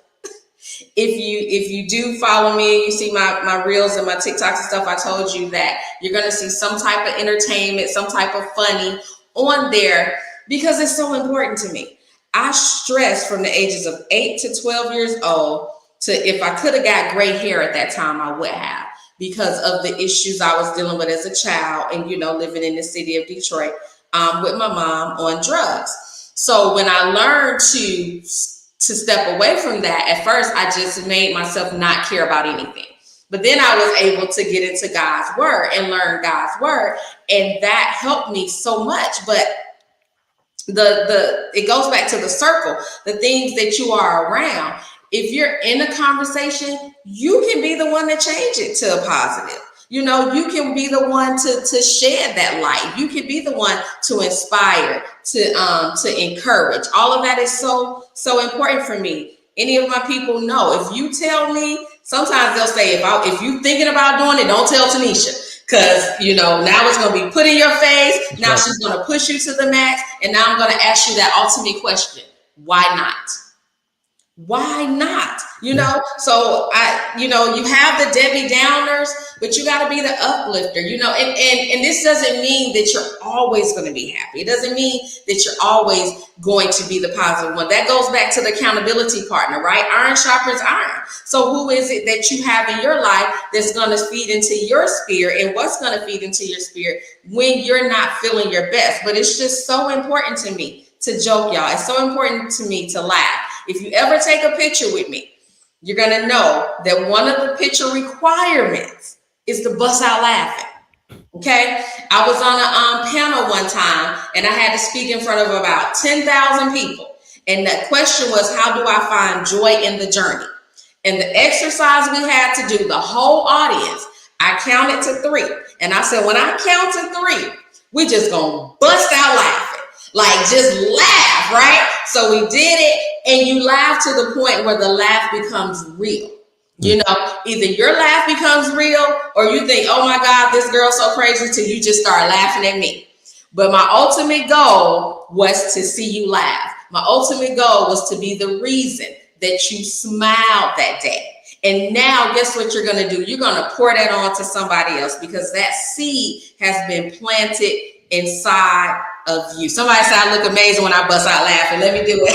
If you do follow me and you see my reels and my TikToks and stuff, I told you that you're gonna see some type of entertainment, some type of funny on there because it's so important to me. I stressed from the ages of 8 to 12 years old to if I could have got gray hair at that time, I would have because of the issues I was dealing with as a child and living in the city of Detroit with my mom on drugs. So when I learned to step away from that, at first I just made myself not care about anything. But then I was able to get into God's word and learn God's word, and that helped me so much. But the it goes back to the circle, the things that you are around. If you're in a conversation, you can be the one to change it to a positive. You can be the one to shed that light. You can be the one to inspire, to encourage. All of that is so important for me. Any of my people know. If you tell me, sometimes they'll say, if you thinking about doing it, don't tell Tanisha. Because, now it's going to be put in your face. That's Now right. she's going to push you to the max. And now I'm going to ask you that ultimate question. Why not? Why not? Yeah. So you have the Debbie Downers, but you got to be the uplifter, and this doesn't mean that you're always going to be happy. It doesn't mean that you're always going to be the positive one. That goes back to the accountability partner, right? Iron sharpens iron. So who is it that you have in your life that's going to feed into your spirit, and what's going to feed into your spirit when you're not feeling your best? But it's just so important to me to joke, y'all. It's so important to me to laugh. If you ever take a picture with me, you're going to know that one of the picture requirements is to bust out laughing. Okay. I was on a panel one time and I had to speak in front of about 10,000 people. And the question was, how do I find joy in the journey? And the exercise we had to do, the whole audience, I counted to 3. And I said, when I count to 3, we just going to bust out laughing. Like just laugh, right? So we did it, and you laugh to the point where the laugh becomes real. Either your laugh becomes real or you think, oh my God, this girl's so crazy, till you just start laughing at me. But my ultimate goal was to see you laugh. My ultimate goal was to be the reason that you smiled that day. And now, guess what you're going to do? You're going to pour that on to somebody else because that seed has been planted inside of you. Somebody said I look amazing when I bust out laughing. Let me do it.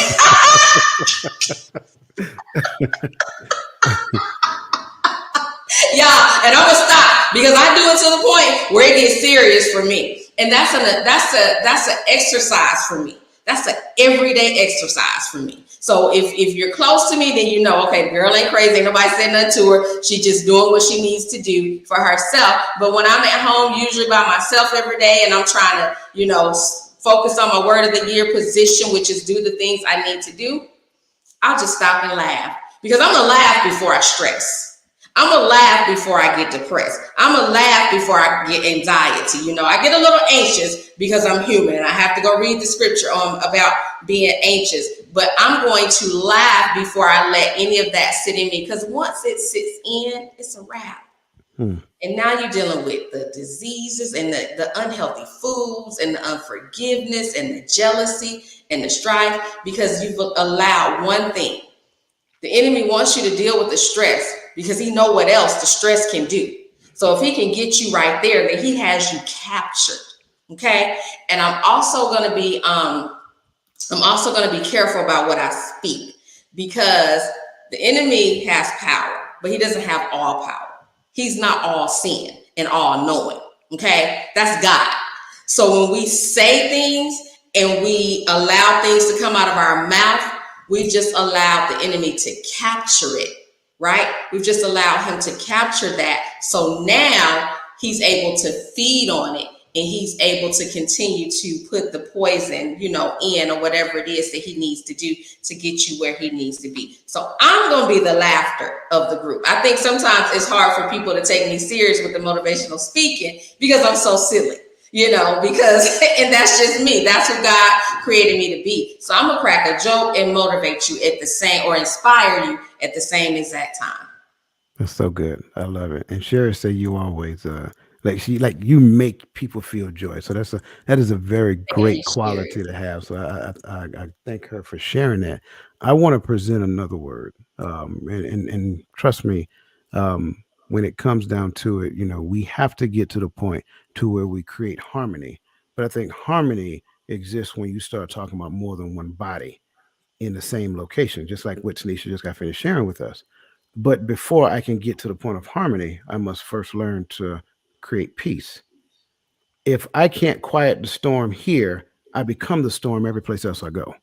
Yeah, and I'm gonna stop because I do it to the point where it gets serious for me. And that's an exercise for me. That's an everyday exercise for me. So if you're close to me, then okay, the girl ain't crazy. Ain't nobody said nothing to her. She just doing what she needs to do for herself. But when I'm at home, usually by myself every day, and I'm trying to, focus on my word of the year position, which is do the things I need to do, I'll just stop and laugh because I'm gonna laugh before I stress. I'm gonna laugh before I get depressed. I'm gonna laugh before I get anxiety. I get a little anxious because I'm human and I have to go read the scripture about being anxious. But I'm going to laugh before I let any of that sit in me because once it sits in, it's a wrap. Hmm. And now you're dealing with the diseases and the unhealthy foods and the unforgiveness and the jealousy and the strife because you've allowed one thing. The enemy wants you to deal with the stress because he know what else the stress can do. So if he can get you right there, then he has you captured. Okay. And I'm also going to be careful about what I speak because the enemy has power, but he doesn't have all power. He's not all seeing and all knowing. Okay? That's God. So when we say things and we allow things to come out of our mouth, we've just allowed the enemy to capture it, right? We've just allowed him to capture that. So now he's able to feed on it and he's able to continue to put the poison, in or whatever it is that he needs to do to get you where he needs to be. So I'm going to be the laughter of the group. I think sometimes it's hard for people to take me serious with the motivational speaking because I'm so silly. Because, and that's just me. That's who God created me to be. So I'm going to crack a joke and motivate you at the same, or inspire you at the same exact time. That's so good. I love it. And Sherry say you always like you make people feel joy. So that is a very Thank you, great Sherry. quality to have. So I thank her for sharing that. I want to present another word. And trust me, when it comes down to it, we have to get to the point to where we create harmony. But I think harmony exists when you start talking about more than one body in the same location, just like what Tanisha just got finished sharing with us. But before I can get to the point of harmony, I must first learn to create peace. If I can't quiet the storm here, I become the storm every place else I go.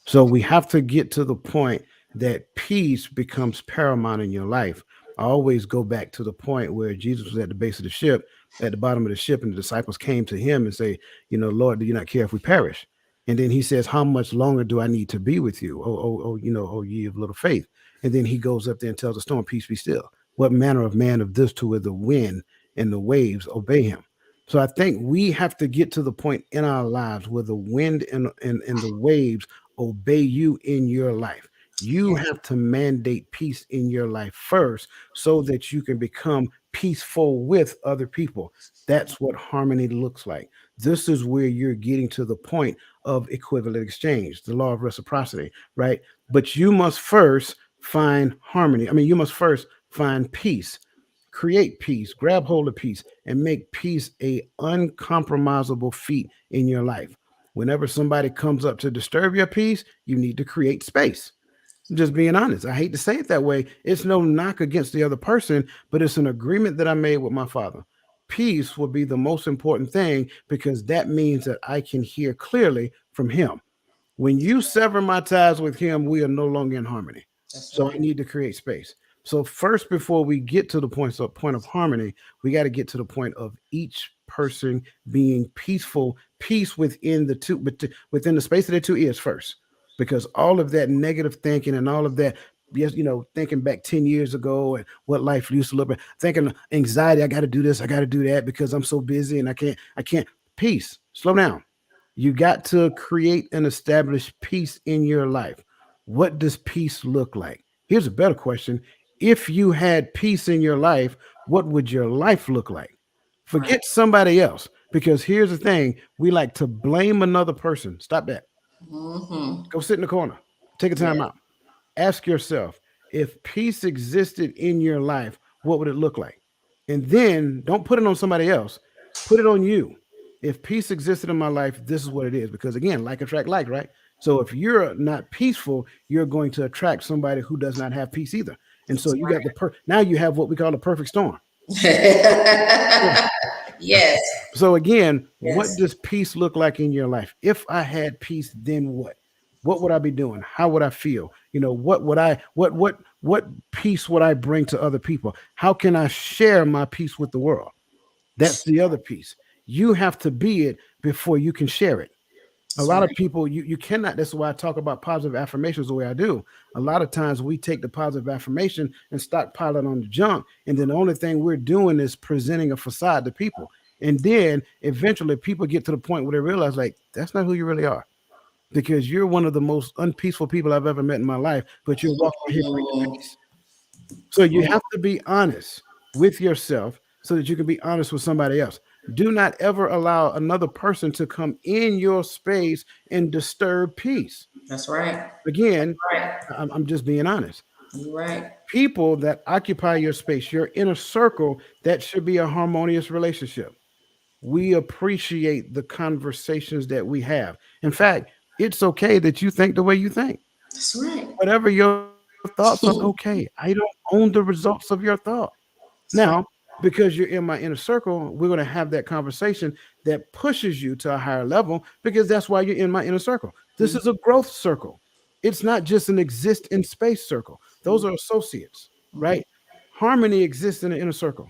So we have to get to the point that peace becomes paramount in your life. I always go back to the point where Jesus was at the base of the ship, at the bottom of the ship, and the disciples came to him and say, Lord, do you not care if we perish? And then he says, how much longer do I need to be with you? Oh, ye of little faith. And then he goes up there and tells the storm, peace be still. What manner of man of this to where the wind and the waves obey him? So I think we have to get to the point in our lives where the wind and the waves obey you in your life. You Yes. have to mandate peace in your life first so that you can become peaceful with other people. That's what harmony looks like. This is where you're getting to the point of equivalent exchange, the law of reciprocity, right? But you must first find harmony. I mean, you must first find peace. Create peace, grab hold of peace, and make peace a uncompromisable feat in your life. Whenever somebody comes up to disturb your peace, you need to create space. I'm just being honest. I hate to say it that way. It's no knock against the other person, but it's an agreement that I made with my father. Peace will be the most important thing because that means that I can hear clearly from him. When you sever my ties with him, we are no longer in harmony. That's So I right. need to create space. So first, before we get to the point of harmony, we got to get to the point of each person being peaceful, peace within the two, within the space of their two ears first, because all of that negative thinking and all of that, yes, thinking back 10 years ago and what life used to look like, thinking anxiety, I got to do this, I got to do that because I'm so busy and I can't. Peace, slow down. You got to create and establish peace in your life. What does peace look like? Here's a better question. If you had peace in your life, what would your life look like? Right. Forget somebody else. Because here's the thing, we like to blame another person. Stop that. Mm-hmm. Go sit in the corner. Take a time Yes. out. Ask yourself, if peace existed in your life, what would it look like? And then don't put it on somebody else, put it on you. If peace existed in my life, this is what it is. Because again, like attract like, right? So if you're not peaceful, you're going to attract somebody who does not have peace either. And so That's you got now you have what we call a perfect storm. right. Yes. So again, what Yes. does peace look like in your life? If I had peace, then what? What would I be doing? How would I feel? What would I what peace would I bring to other people? How can I share my peace with the world? That's the other piece. You have to be it before you can share it. A That's lot of right. people, you cannot. That's why I talk about positive affirmations the way I do. A lot of times we take the positive affirmation and stockpile it on the junk, and then the only thing we're doing is presenting a facade to people. And then eventually people get to the point where they realize, like, that's not who you really are. Because you're one of the most unpeaceful people I've ever met in my life, but you're walking here preaching Mm-hmm. peace. So you have to be honest. with yourself so that you can be honest with somebody else. Do not ever allow another person to come in your space and disturb peace. That's right. Again, Right. I'm just being honest. You're right. People that occupy your space, your inner circle, that should be a harmonious relationship. We appreciate the conversations that we have. In fact, it's okay that you think the way you think. That's right. Whatever your thoughts are, that's okay. I don't own the results of your thought. That's Now, right. because you're in my inner circle, we're going to have that conversation that pushes you to a higher level because that's why you're in my inner circle. This is a growth circle. It's not just an exist in space circle. Those are associates, right? Harmony exists in the inner circle,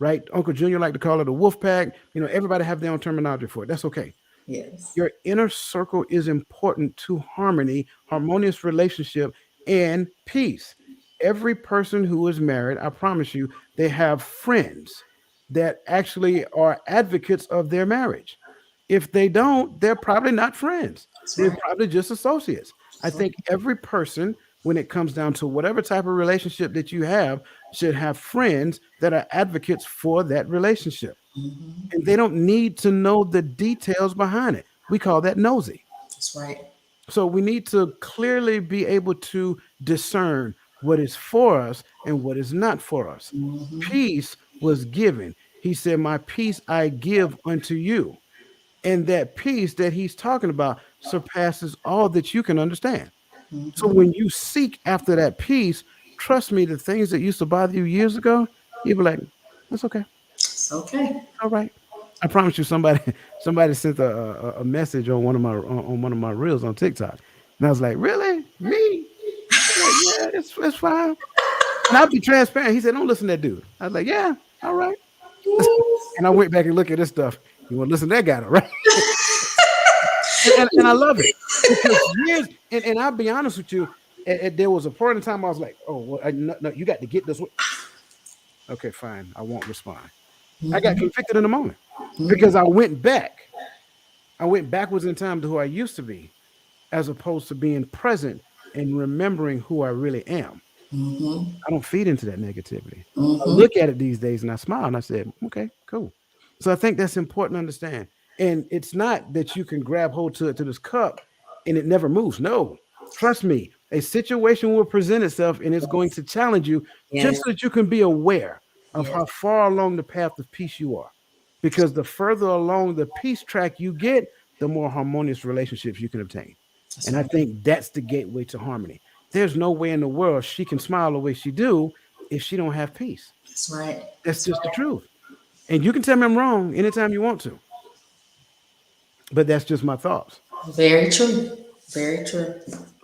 right? Uncle Junior like to call it a wolf pack. Everybody have their own terminology for it. That's okay. Yes. Your inner circle is important to harmony, harmonious relationship, and peace. Every person who is married, I promise you, they have friends that actually are advocates of their marriage. If they don't, they're probably not friends. That's They're right. probably just associates. I That's right. think every person, when it comes down to whatever type of relationship that you have, should have friends that are advocates for that relationship. And they don't need to know the details behind it. We call that nosy. That's right. So we need to clearly be able to discern what is for us and what is not for us. Peace was given. He said, "My peace I give unto you." And that peace that he's talking about surpasses all that you can understand. So when you seek after that peace, trust me, the things that used to bother you years ago, you'll be like, "That's okay. It's okay. All right." I promise you, somebody somebody sent a message on on one of my reels on TikTok, and I was like, "Really, me?" I'm like, "Yeah, it's fine." And I'll be transparent. He said, "Don't listen to that dude." I was like, "Yeah, all right." And I went back and looked at this stuff. You want to listen to that guy, all right? And I love it because years. And I'll be honest with you. There was a point in time I was like, "Oh, well, no, no, you got to get this." Okay, fine. I won't respond. I got convicted in the moment because I went back. I went backwards in time to who I used to be, as opposed to being present and remembering who I really am. I don't feed into that negativity. I look at it these days and I smile and I said, okay, cool. So I think that's important to understand. And it's not that you can grab hold to this cup and it never moves. No, trust me, a situation will present itself and it's going to challenge you just Yes. so that you can be aware of Yes. how far along the path of peace you are. Because the further along the peace track you get, the more harmonious relationships you can obtain. That's And I right. think that's the gateway to harmony. There's no way in the world she can smile the way she do if she don't have peace. That's right. That's That's just the right. truth. And you can tell me I'm wrong anytime you want to, but that's just my thoughts. Very true. Very true.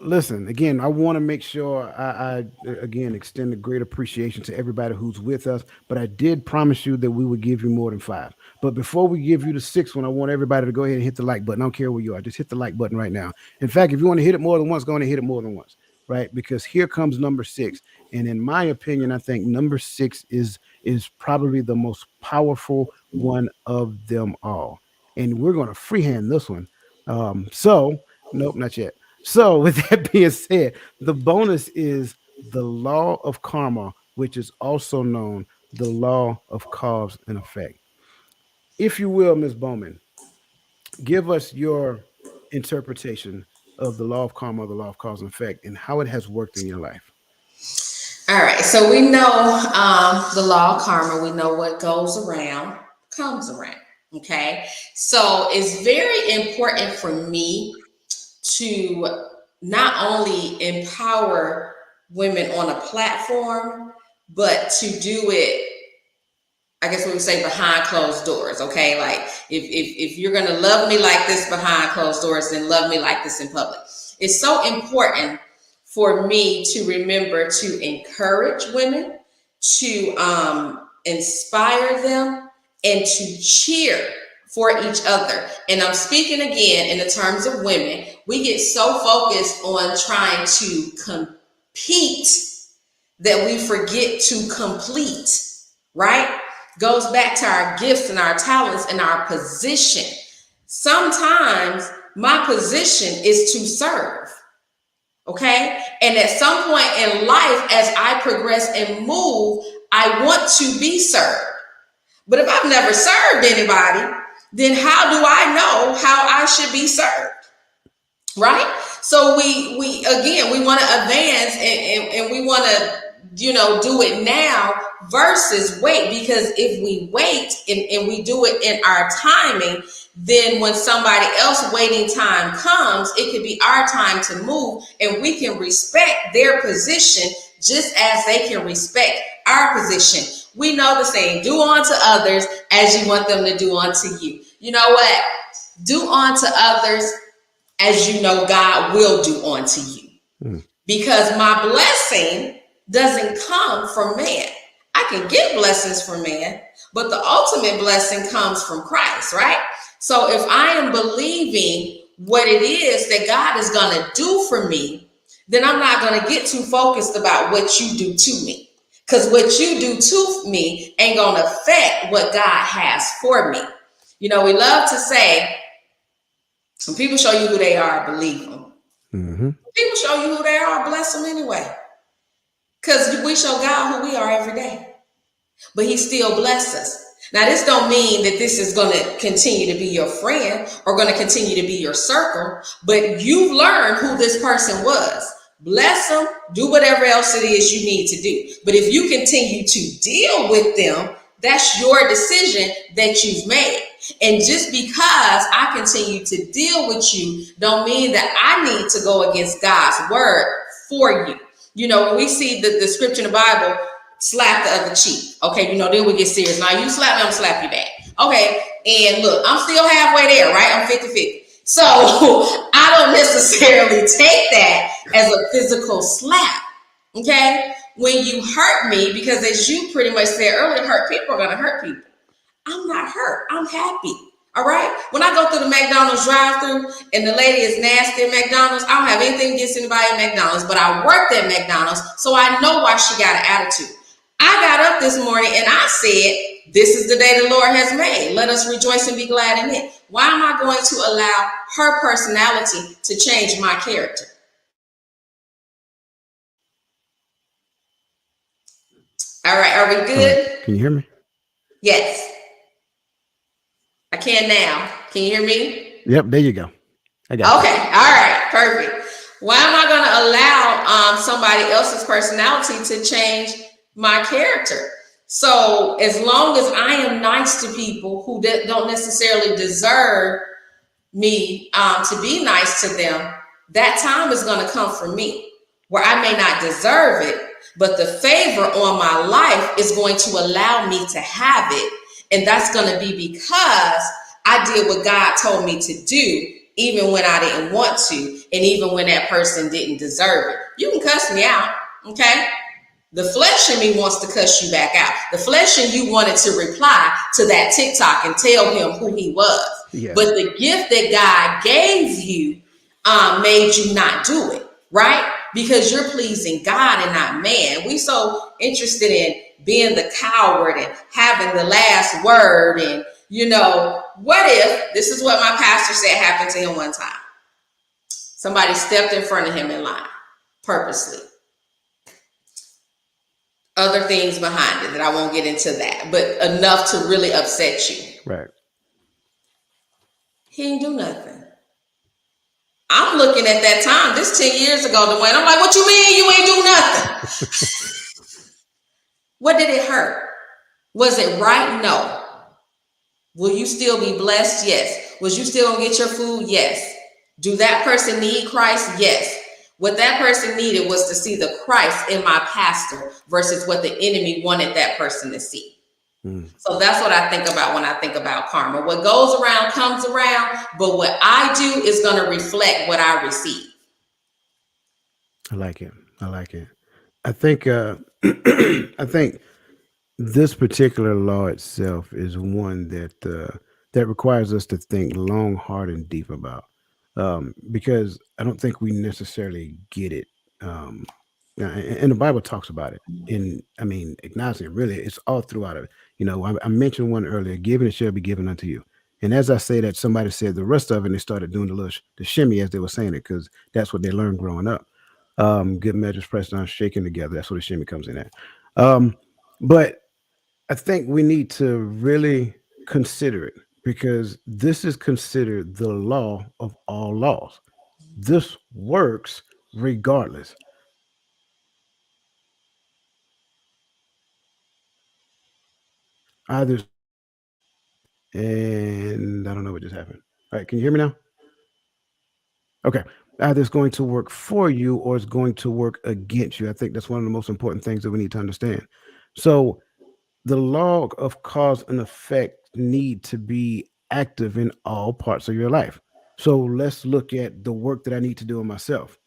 Listen, again, I want to make sure I again extend a great appreciation to everybody who's with us. But I did promise you that we would give you more than five. But before we give you the sixth one, I want everybody to go ahead and hit the like button. I don't care where you are, just hit the like button right now. In fact, if you want to hit it more than once, go ahead and hit it more than once, right? Because here comes number six, and in my opinion, I think number six is probably the most powerful one of them all, and we're going to freehand this one. So nope, not yet. So, with that being said, the bonus is the law of karma, which is also known the law of cause and effect. If you will, Ms. Bowman, give us your interpretation of the law of karma, the law of cause and effect, and how it has worked in your life. All right. So we know the law of karma. We know what goes around comes around. Okay. So it's very important for me to not only empower women on a platform, but to do it, I guess we would say, behind closed doors. Okay, like if you're gonna love me like this behind closed doors, then love me like this in public. It's so important for me to remember to encourage women, to inspire them, and to cheer for each other. And I'm speaking again in the terms of women. We get so focused on trying to compete that we forget to complete, right? Goes back to our gifts and our talents and our position. Sometimes my position is to serve, okay? And at some point in life, as I progress and move, I want to be served. But if I've never served anybody, then how do I know how I should be served? Right? So we again, we want to advance, and we want to, do it now versus wait. Because if we wait, and we do it in our timing, then when somebody else waiting time comes, it could be our time to move, and we can respect their position just as they can respect our position. We know the saying, do unto others as you want them to do unto you. You know what? Do unto others as you know God will do unto you. Mm. Because my blessing doesn't come from man. I can get blessings from man, but the ultimate blessing comes from Christ, right? So if I am believing what it is that God is going to do for me, then I'm not going to get too focused about what you do to me. Because what you do to me ain't going to affect what God has for me. We love to say, when people show you who they are, believe them. Mm-hmm. People show you who they are, bless them anyway. Because we show God who we are every day. But he still bless us. Now, this don't mean that this is going to continue to be your friend or going to continue to be your circle, but you've learned who this person was. Bless them, do whatever else it is you need to do. But if you continue to deal with them, that's your decision that you've made. And just because I continue to deal with you, don't mean that I need to go against God's word for you. When we see the scripture in the Bible, slap the other cheek. Okay, then we get serious. Now you slap me, I'm gonna slap you back. Okay, and look, I'm still halfway there, right? I'm 50-50. So I don't necessarily take that as a physical slap. Okay, when you hurt me, because as you pretty much said earlier, hurt people are gonna hurt people. I'm not hurt. I'm happy. All right. When I go through the McDonald's drive-through and the lady is nasty at McDonald's, I don't have anything against anybody at McDonald's, but I worked at McDonald's, so I know why she got an attitude. I got up this morning and I said, this is the day the Lord has made. Let us rejoice and be glad in it. Why am I going to allow her personality to change my character? All right. Are we All right. good? Can you hear me? Yes. I can now. Can you hear me? Yep. There you go. I got Okay. All right. Perfect. Why am I going to allow somebody else's personality to change my character? So as long as I am nice to people who don't necessarily deserve me to be nice to them, that time is going to come for me where I may not deserve it, but the favor on my life is going to allow me to have it. And that's going to be because I did what God told me to do, even when I didn't want to, and even when that person didn't deserve it. You can cuss me out, okay? The flesh in me wants to cuss you back out. The flesh in you wanted to reply to that TikTok and tell him who he was. Yeah. But the gift that God gave you made you not do it, right? Because you're pleasing God and not man. We so interested in being the coward and having the last word. And, what if, this is what my pastor said happened to him one time. Somebody stepped in front of him in line, purposely. Other things behind it that I won't get into that, but enough to really upset you. Right. He ain't do nothing. I'm looking at that time, this 10 years ago, Dwayne. I'm like, what you mean you ain't do nothing? What did it hurt? Was it right? No. Will you still be blessed? Yes. Was you still gonna get your food? Yes. Do that person need Christ? Yes. What that person needed was to see the Christ in my pastor versus what the enemy wanted that person to see. So that's what I think about when I think about karma. What goes around comes around, but what I do is going to reflect what I receive. I like it. I like it. I think. I think this particular law itself is one that requires us to think long, hard, and deep about, because I don't think we necessarily get it. Um, and the Bible talks about it. In I mean, acknowledging it, really, it's all throughout it. I mentioned one earlier: "Given it shall be given unto you." And as I say that, somebody said the rest of it, and they started doing the little the shimmy as they were saying it, because that's what they learned growing up. Good measures pressed down, shaken together. That's where the shimmy comes in at. Um, But I think we need to really consider it because this is considered the law of all laws. This works regardless. Either, and I don't know what just happened. All right, can you hear me now? Okay. Either it's going to work for you or it's going to work against you. I think that's one of the most important things that we need to understand. So the law of cause and effect need to be active in all parts of your life. So let's look at the work that I need to do on myself.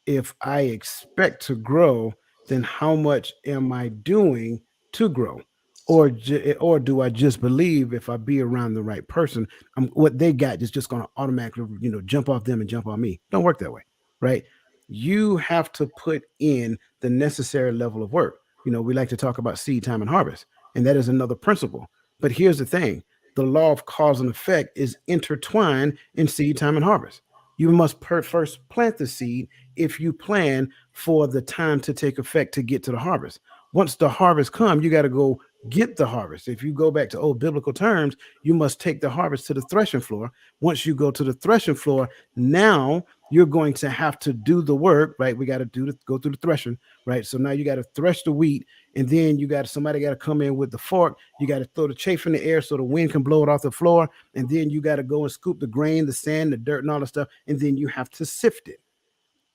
If I expect to grow, then how much am I doing to grow? Or do I just believe if I be around the right person, what they got is just going to automatically, jump off them and jump on me? Don't work that way, right? You have to put in the necessary level of work. We like to talk about seed time and harvest, and that is another principle. But here's the thing: the law of cause and effect is intertwined in seed time and harvest. You must first plant the seed if you plan for the time to take effect to get to the harvest. Once the harvest come, you got to go get the harvest. If you go back to old biblical terms, you must take the harvest to the threshing floor. Once you go to the threshing floor, now you're going to have to do the work, right? We got to go through the threshing, right? So now you got to thresh the wheat, and then somebody got to come in with the fork. You got to throw the chaff in the air so the wind can blow it off the floor, and then you got to go and scoop the grain, the sand, the dirt, and all the stuff, and then you have to sift it.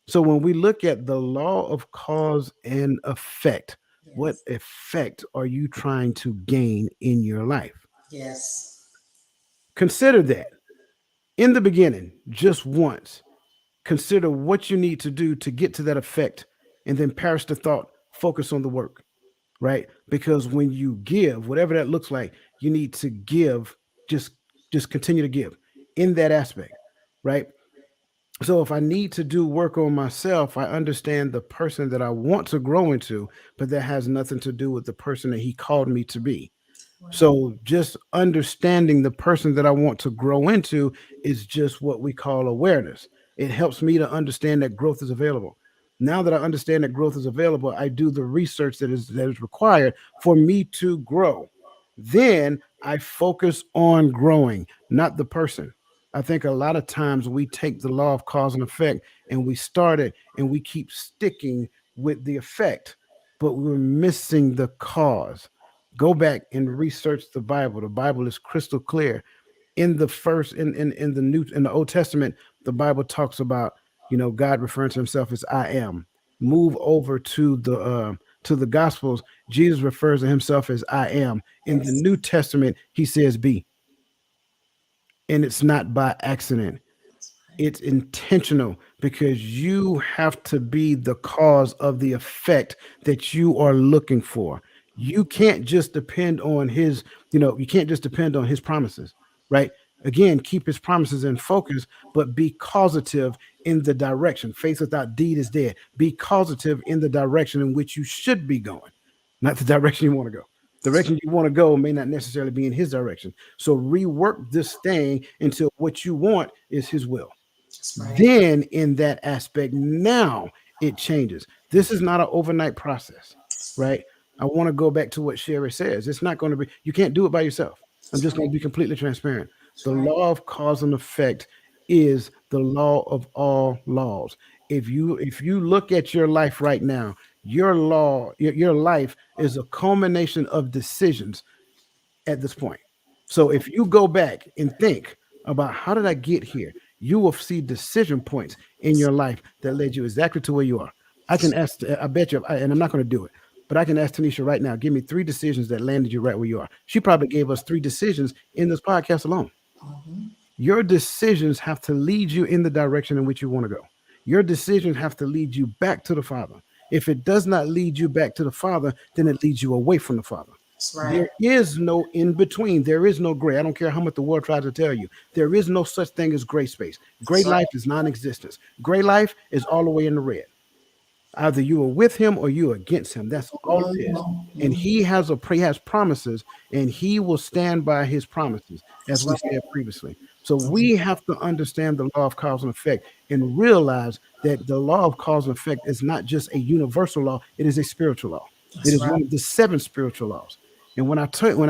So when we look at the law of cause and effect, what Yes. effect are you trying to gain in your life? Yes. Consider that in the beginning, just once. Consider what you need to do to get to that effect, and then perish the thought, focus on the work, right? Because when you give, whatever that looks like, you need to give, just just continue to give in that aspect, right? So if I need to do work on myself, I understand the person that I want to grow into, but that has nothing to do with the person that he called me to be. Right. So just understanding the person that I want to grow into is just what we call awareness. It helps me to understand that growth is available. Now that I understand that growth is available, I do the research that is required for me to grow. Then I focus on growing, not the person. I think a lot of times we take the law of cause and effect and we start it and we keep sticking with the effect, but we're missing the cause. Go back and research the Bible. The Bible is crystal clear. In the first in the new in the Old Testament, the Bible talks about, God referring to himself as I am. Move over to the Gospels, Jesus refers to himself as I am. In the Yes. New Testament, he says be, and it's not by accident. That's right. It's intentional because you have to be the cause of the effect that you are looking for. You can't just depend on you can't just depend on his promises, right? Again, keep his promises in focus, but be causative in the direction. Faith without deed is dead. Be causative in the direction in which you should be going, not the direction you want to go. The That's direction you want to go may not necessarily be in his direction. So rework this thing until what you want is his will. right. Then in that aspect, now it changes. This is not an overnight process, right? I want to go back to what Sherry says. It's not going to be, you can't do it by yourself. I'm That's just going right. to be completely transparent. That's The right. law of cause and effect is the law of all laws. If you look at your life right now, your life is a culmination of decisions at this point. So if you go back and think about how did I get here, you will see decision points in your life that led you exactly to where you are. I bet you, and I'm not going to do it, but I can ask Tanisha right now, give me three decisions that landed you right where you are. She probably gave us three decisions in this podcast alone. Hmm. Your decisions have to lead you in the direction in which you want to go. Your decisions have to lead you back to the Father. If it does not lead you back to the Father, then it leads you away from the Father. That's There right. is no in between. There is no gray. I don't care how much the world tries to tell you. There is no such thing as gray space. Gray That's right. life is non existence. Gray life is all the way in the red. Either you are with him or you are against him. That's all it is. And Hmm. he has promises, and he will stand by his promises, as That's we right. said previously. So we have to understand the law of cause and effect and realize that the law of cause and effect is not just a universal law, it is a spiritual law. It That's is right. one of the seven spiritual laws. And when I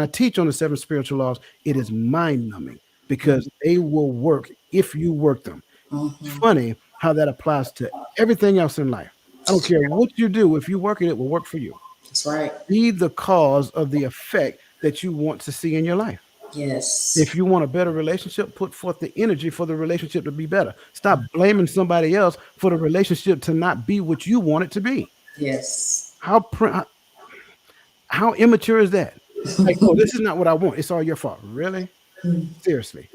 teach on the seven spiritual laws, it is mind numbing because they will work if you work them. It's Mm-hmm. funny how that applies to everything else in life. I don't care what you do. If you work it will work for you. That's right. Be the cause of the effect that you want to see in your life. If Yes. you want a better relationship, put forth the energy for the relationship to be better. Stop blaming somebody else for the relationship to not be what you want it to be. Yes. How immature is that? Like, oh, this is not what I want. It's all your fault. Really? Seriously.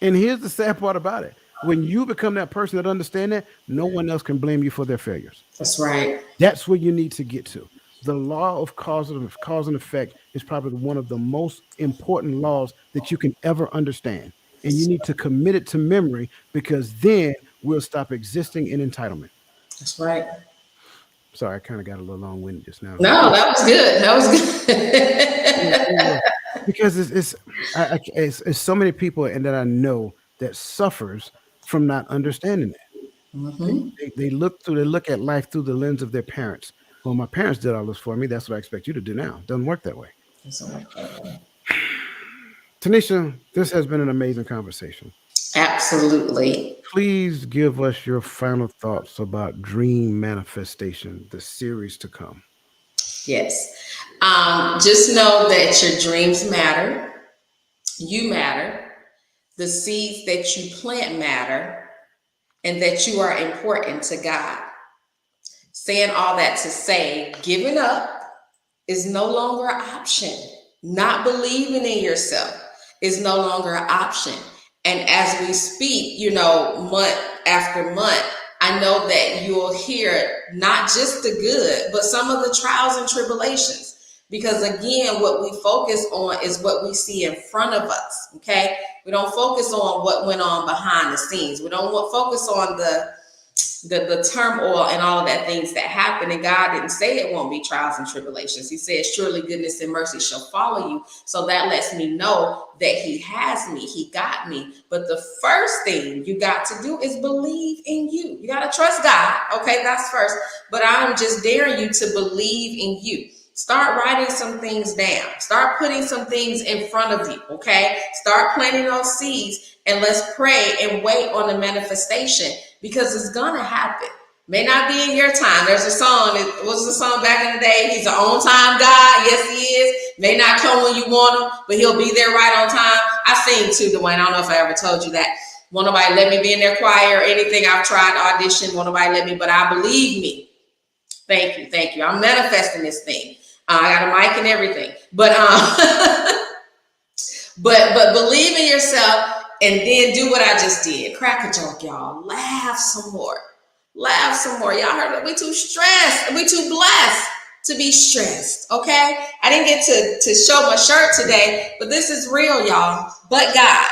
And here's the sad part about it. When you become that person that understands that, no one else can blame you for their failures. That's right. That's where you need to get to. The law of cause and effect is probably one of the most important laws that you can ever understand. And you need to commit it to memory because then we'll stop existing in entitlement. That's right. Sorry, I kind of got a little long winded just now. No, that was good. That was It good. was. Because it's so many people and that I know that suffers from not understanding that. Hmm. They look at life through the lens of their parents. Well, my parents did all this for me. That's what I expect you to do now. Doesn't work that way. Doesn't work that way. Tanisha, this has been an amazing conversation. Absolutely. Please give us your final thoughts about dream manifestation, the series to come. Yes. Just know that your dreams matter. You matter. The seeds that you plant matter, and that you are important to God. Saying all that to say, giving up is no longer an option. Not believing in yourself is no longer an option. And as we speak, month after month, I know that you'll hear not just the good, but some of the trials and tribulations. Because again, what we focus on is what we see in front of us. Okay. We don't focus on what went on behind the scenes. We don't focus on the turmoil and all of that things that happen. And God didn't say it won't be trials and tribulations. He said, surely goodness and mercy shall follow you. So that lets me know that he has me. He got me. But the first thing you got to do is believe in you. You got to trust God. Okay, that's first. But I'm just daring you to believe in you. Start writing some things down. Start putting some things in front of you. Okay. Start planting those seeds and let's pray and wait on the manifestation because it's going to happen. May not be in your time. There's a song. It was a song back in the day. He's an on time God. Yes, he is. May not come when you want him, but he'll be there right on time. I sing too, Dwayne. I don't know if I ever told you that. Won't nobody let me be in their choir or anything. I've tried to audition. Won't nobody let me, but I believe me. Thank you. Thank you. I'm manifesting this thing. I got a mic and everything. But believe in yourself and then do what I just did. Crack a joke, y'all. Laugh some more. Laugh some more. Y'all heard it. We too stressed. We too blessed to be stressed. Okay? I didn't get to show my shirt today, but this is real, y'all. But God.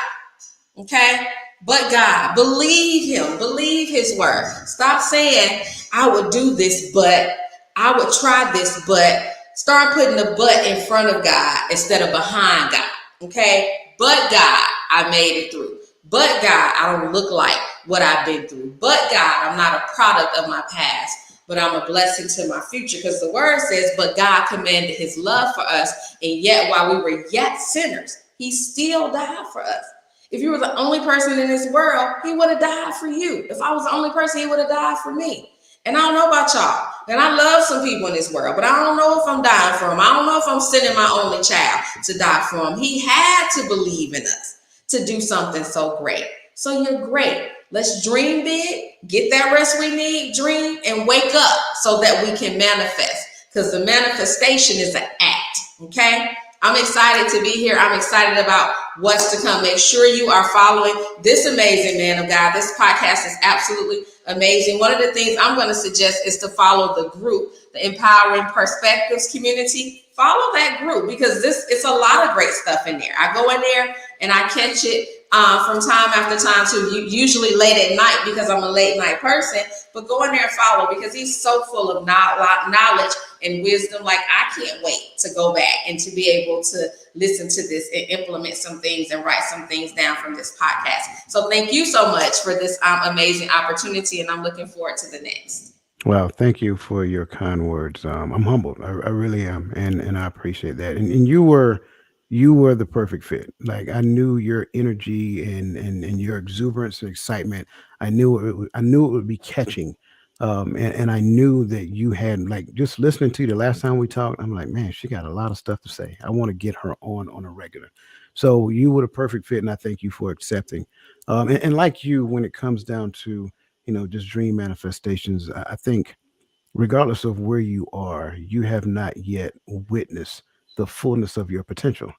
Okay? But God. Believe him. Believe his word. Stop saying, I would do this, but I would try this, but start putting the but in front of God instead of behind God. Okay? But God, I made it through. But God, I don't look like what I've been through. But God, I'm not a product of my past, but I'm a blessing to my future. Because the word says, but God commanded his love for us. And yet, while we were yet sinners, he still died for us. If you were the only person in this world, he would have died for you. If I was the only person, he would have died for me. And I don't know about y'all. And I love some people in this world, but I don't know if I'm dying for them. I don't know if I'm sending my only child to die for him. He had to believe in us to do something so great. So you're great. Let's dream big, get that rest we need, dream, and wake up so that we can manifest. Because the manifestation is an act. Okay? I'm excited to be here. I'm excited about what's to come. Make sure you are following this amazing man of God. This podcast is absolutely amazing. One of the things I'm going to suggest is to follow the group, the Empowering Perspectives community. Follow that group because it's a lot of great stuff in there. I go in there and I catch it from time after time too, usually late at night because I'm a late night person, but go in there and follow because he's so full of knowledge and wisdom. Like I can't wait to go back and to be able to listen to this and implement some things and write some things down from this podcast. So thank you so much for this amazing opportunity and I'm looking forward to the next. Well, thank you for your kind words. I'm humbled. I really am, and I appreciate that. And you were the perfect fit. Like I knew your energy and your exuberance and excitement. I knew it would be catching. And I knew that you had like just listening to you the last time we talked. I'm like, man, she got a lot of stuff to say. I want to get her on a regular. So you were the perfect fit, and I thank you for accepting. And like you, when it comes down to just dream manifestations. I think, regardless of where you are, you have not yet witnessed the fullness of your potential.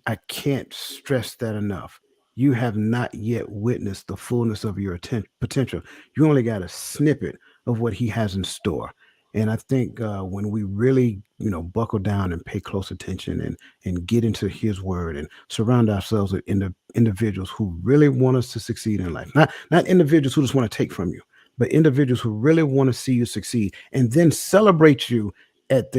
I can't stress that enough. You have not yet witnessed the fullness of your potential. You only got a snippet of what he has in store. And I think when we really, buckle down and pay close attention and get into His Word and surround ourselves with individuals who really want us to succeed in life, not individuals who just want to take from you, but individuals who really want to see you succeed, and then celebrate you at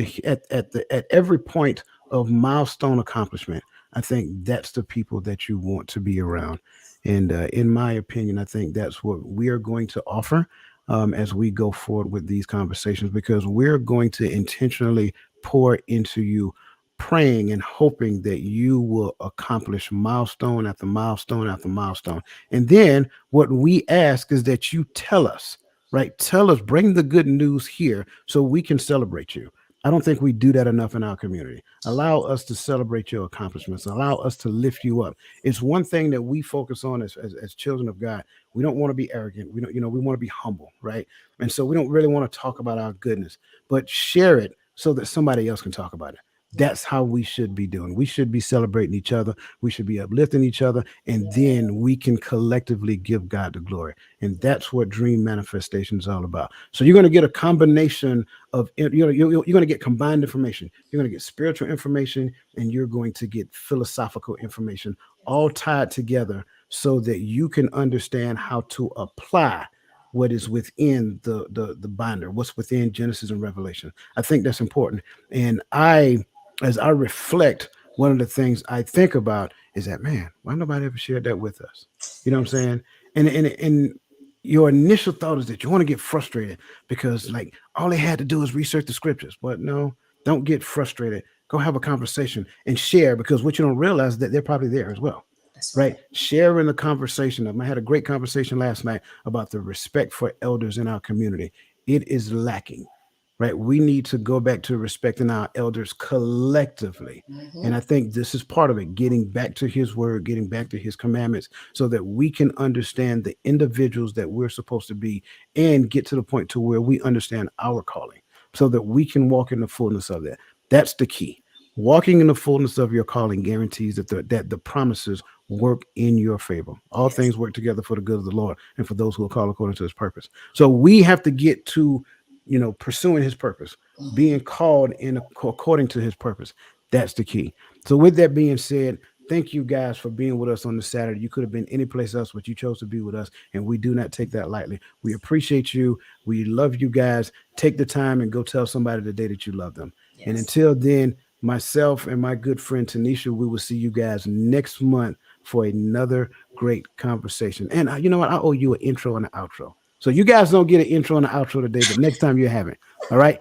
every point of milestone accomplishment. I think that's the people that you want to be around. And in my opinion, I think that's what we are going to offer as we go forward with these conversations, because we're going to intentionally pour into you, praying and hoping that you will accomplish milestone after milestone after milestone. And then what we ask is that you tell us, right? Tell us, bring the good news here so we can celebrate you. I don't think we do that enough in our community. Allow us to celebrate your accomplishments. Allow us to lift you up. It's one thing that we focus on as children of God. We don't want to be arrogant. We don't, we want to be humble, right? And so we don't really want to talk about our goodness, but share it so that somebody else can talk about it. That's how we should be doing. We should be celebrating each other. We should be uplifting each other, and then we can collectively give God the glory. And that's what dream manifestation is all about. So you're going to get a combination of, you're going to get combined information. You're going to get spiritual information, and you're going to get philosophical information, all tied together so that you can understand how to apply what is within the binder, what's within Genesis and Revelation. I think that's important. And as I reflect, one of the things I think about is that, man, why nobody ever shared that with us? You know what I'm Yes. saying? And your initial thought is that you want to get frustrated because like all they had to do is research the scriptures. But no, don't get frustrated. Go have a conversation and share, because what you don't realize is that they're probably there as well. That's Right? right. Share in the conversation. I had a great conversation last night about the respect for elders in our community. It is lacking. Right? We need to go back to respecting our elders collectively. And I Mm-hmm. think this is part of it, getting back to His Word, getting back to His commandments, so that we can understand the individuals that we're supposed to be, and get to the point to where we understand our calling, so that we can walk in the fullness of that. That's the key. Walking in the fullness of your calling guarantees that the promises work in your favor. All Yes. things work together for the good of the Lord and for those who are called according to His purpose. So we have to get to, pursuing His purpose, being Mm-hmm. called in according to His purpose. That's the key. So with that being said, thank you guys for being with us on this Saturday. You could have been any place else, but you chose to be with us, and we do not take that lightly. We appreciate you. We love you guys. Take the time and go tell somebody today that you love them. And Yes. until then, myself and my good friend Tanisha, we will see you guys next month for another great conversation. And you know what? I owe you an intro and an outro. So you guys don't get an intro and an outro today, but next time you have it. All right.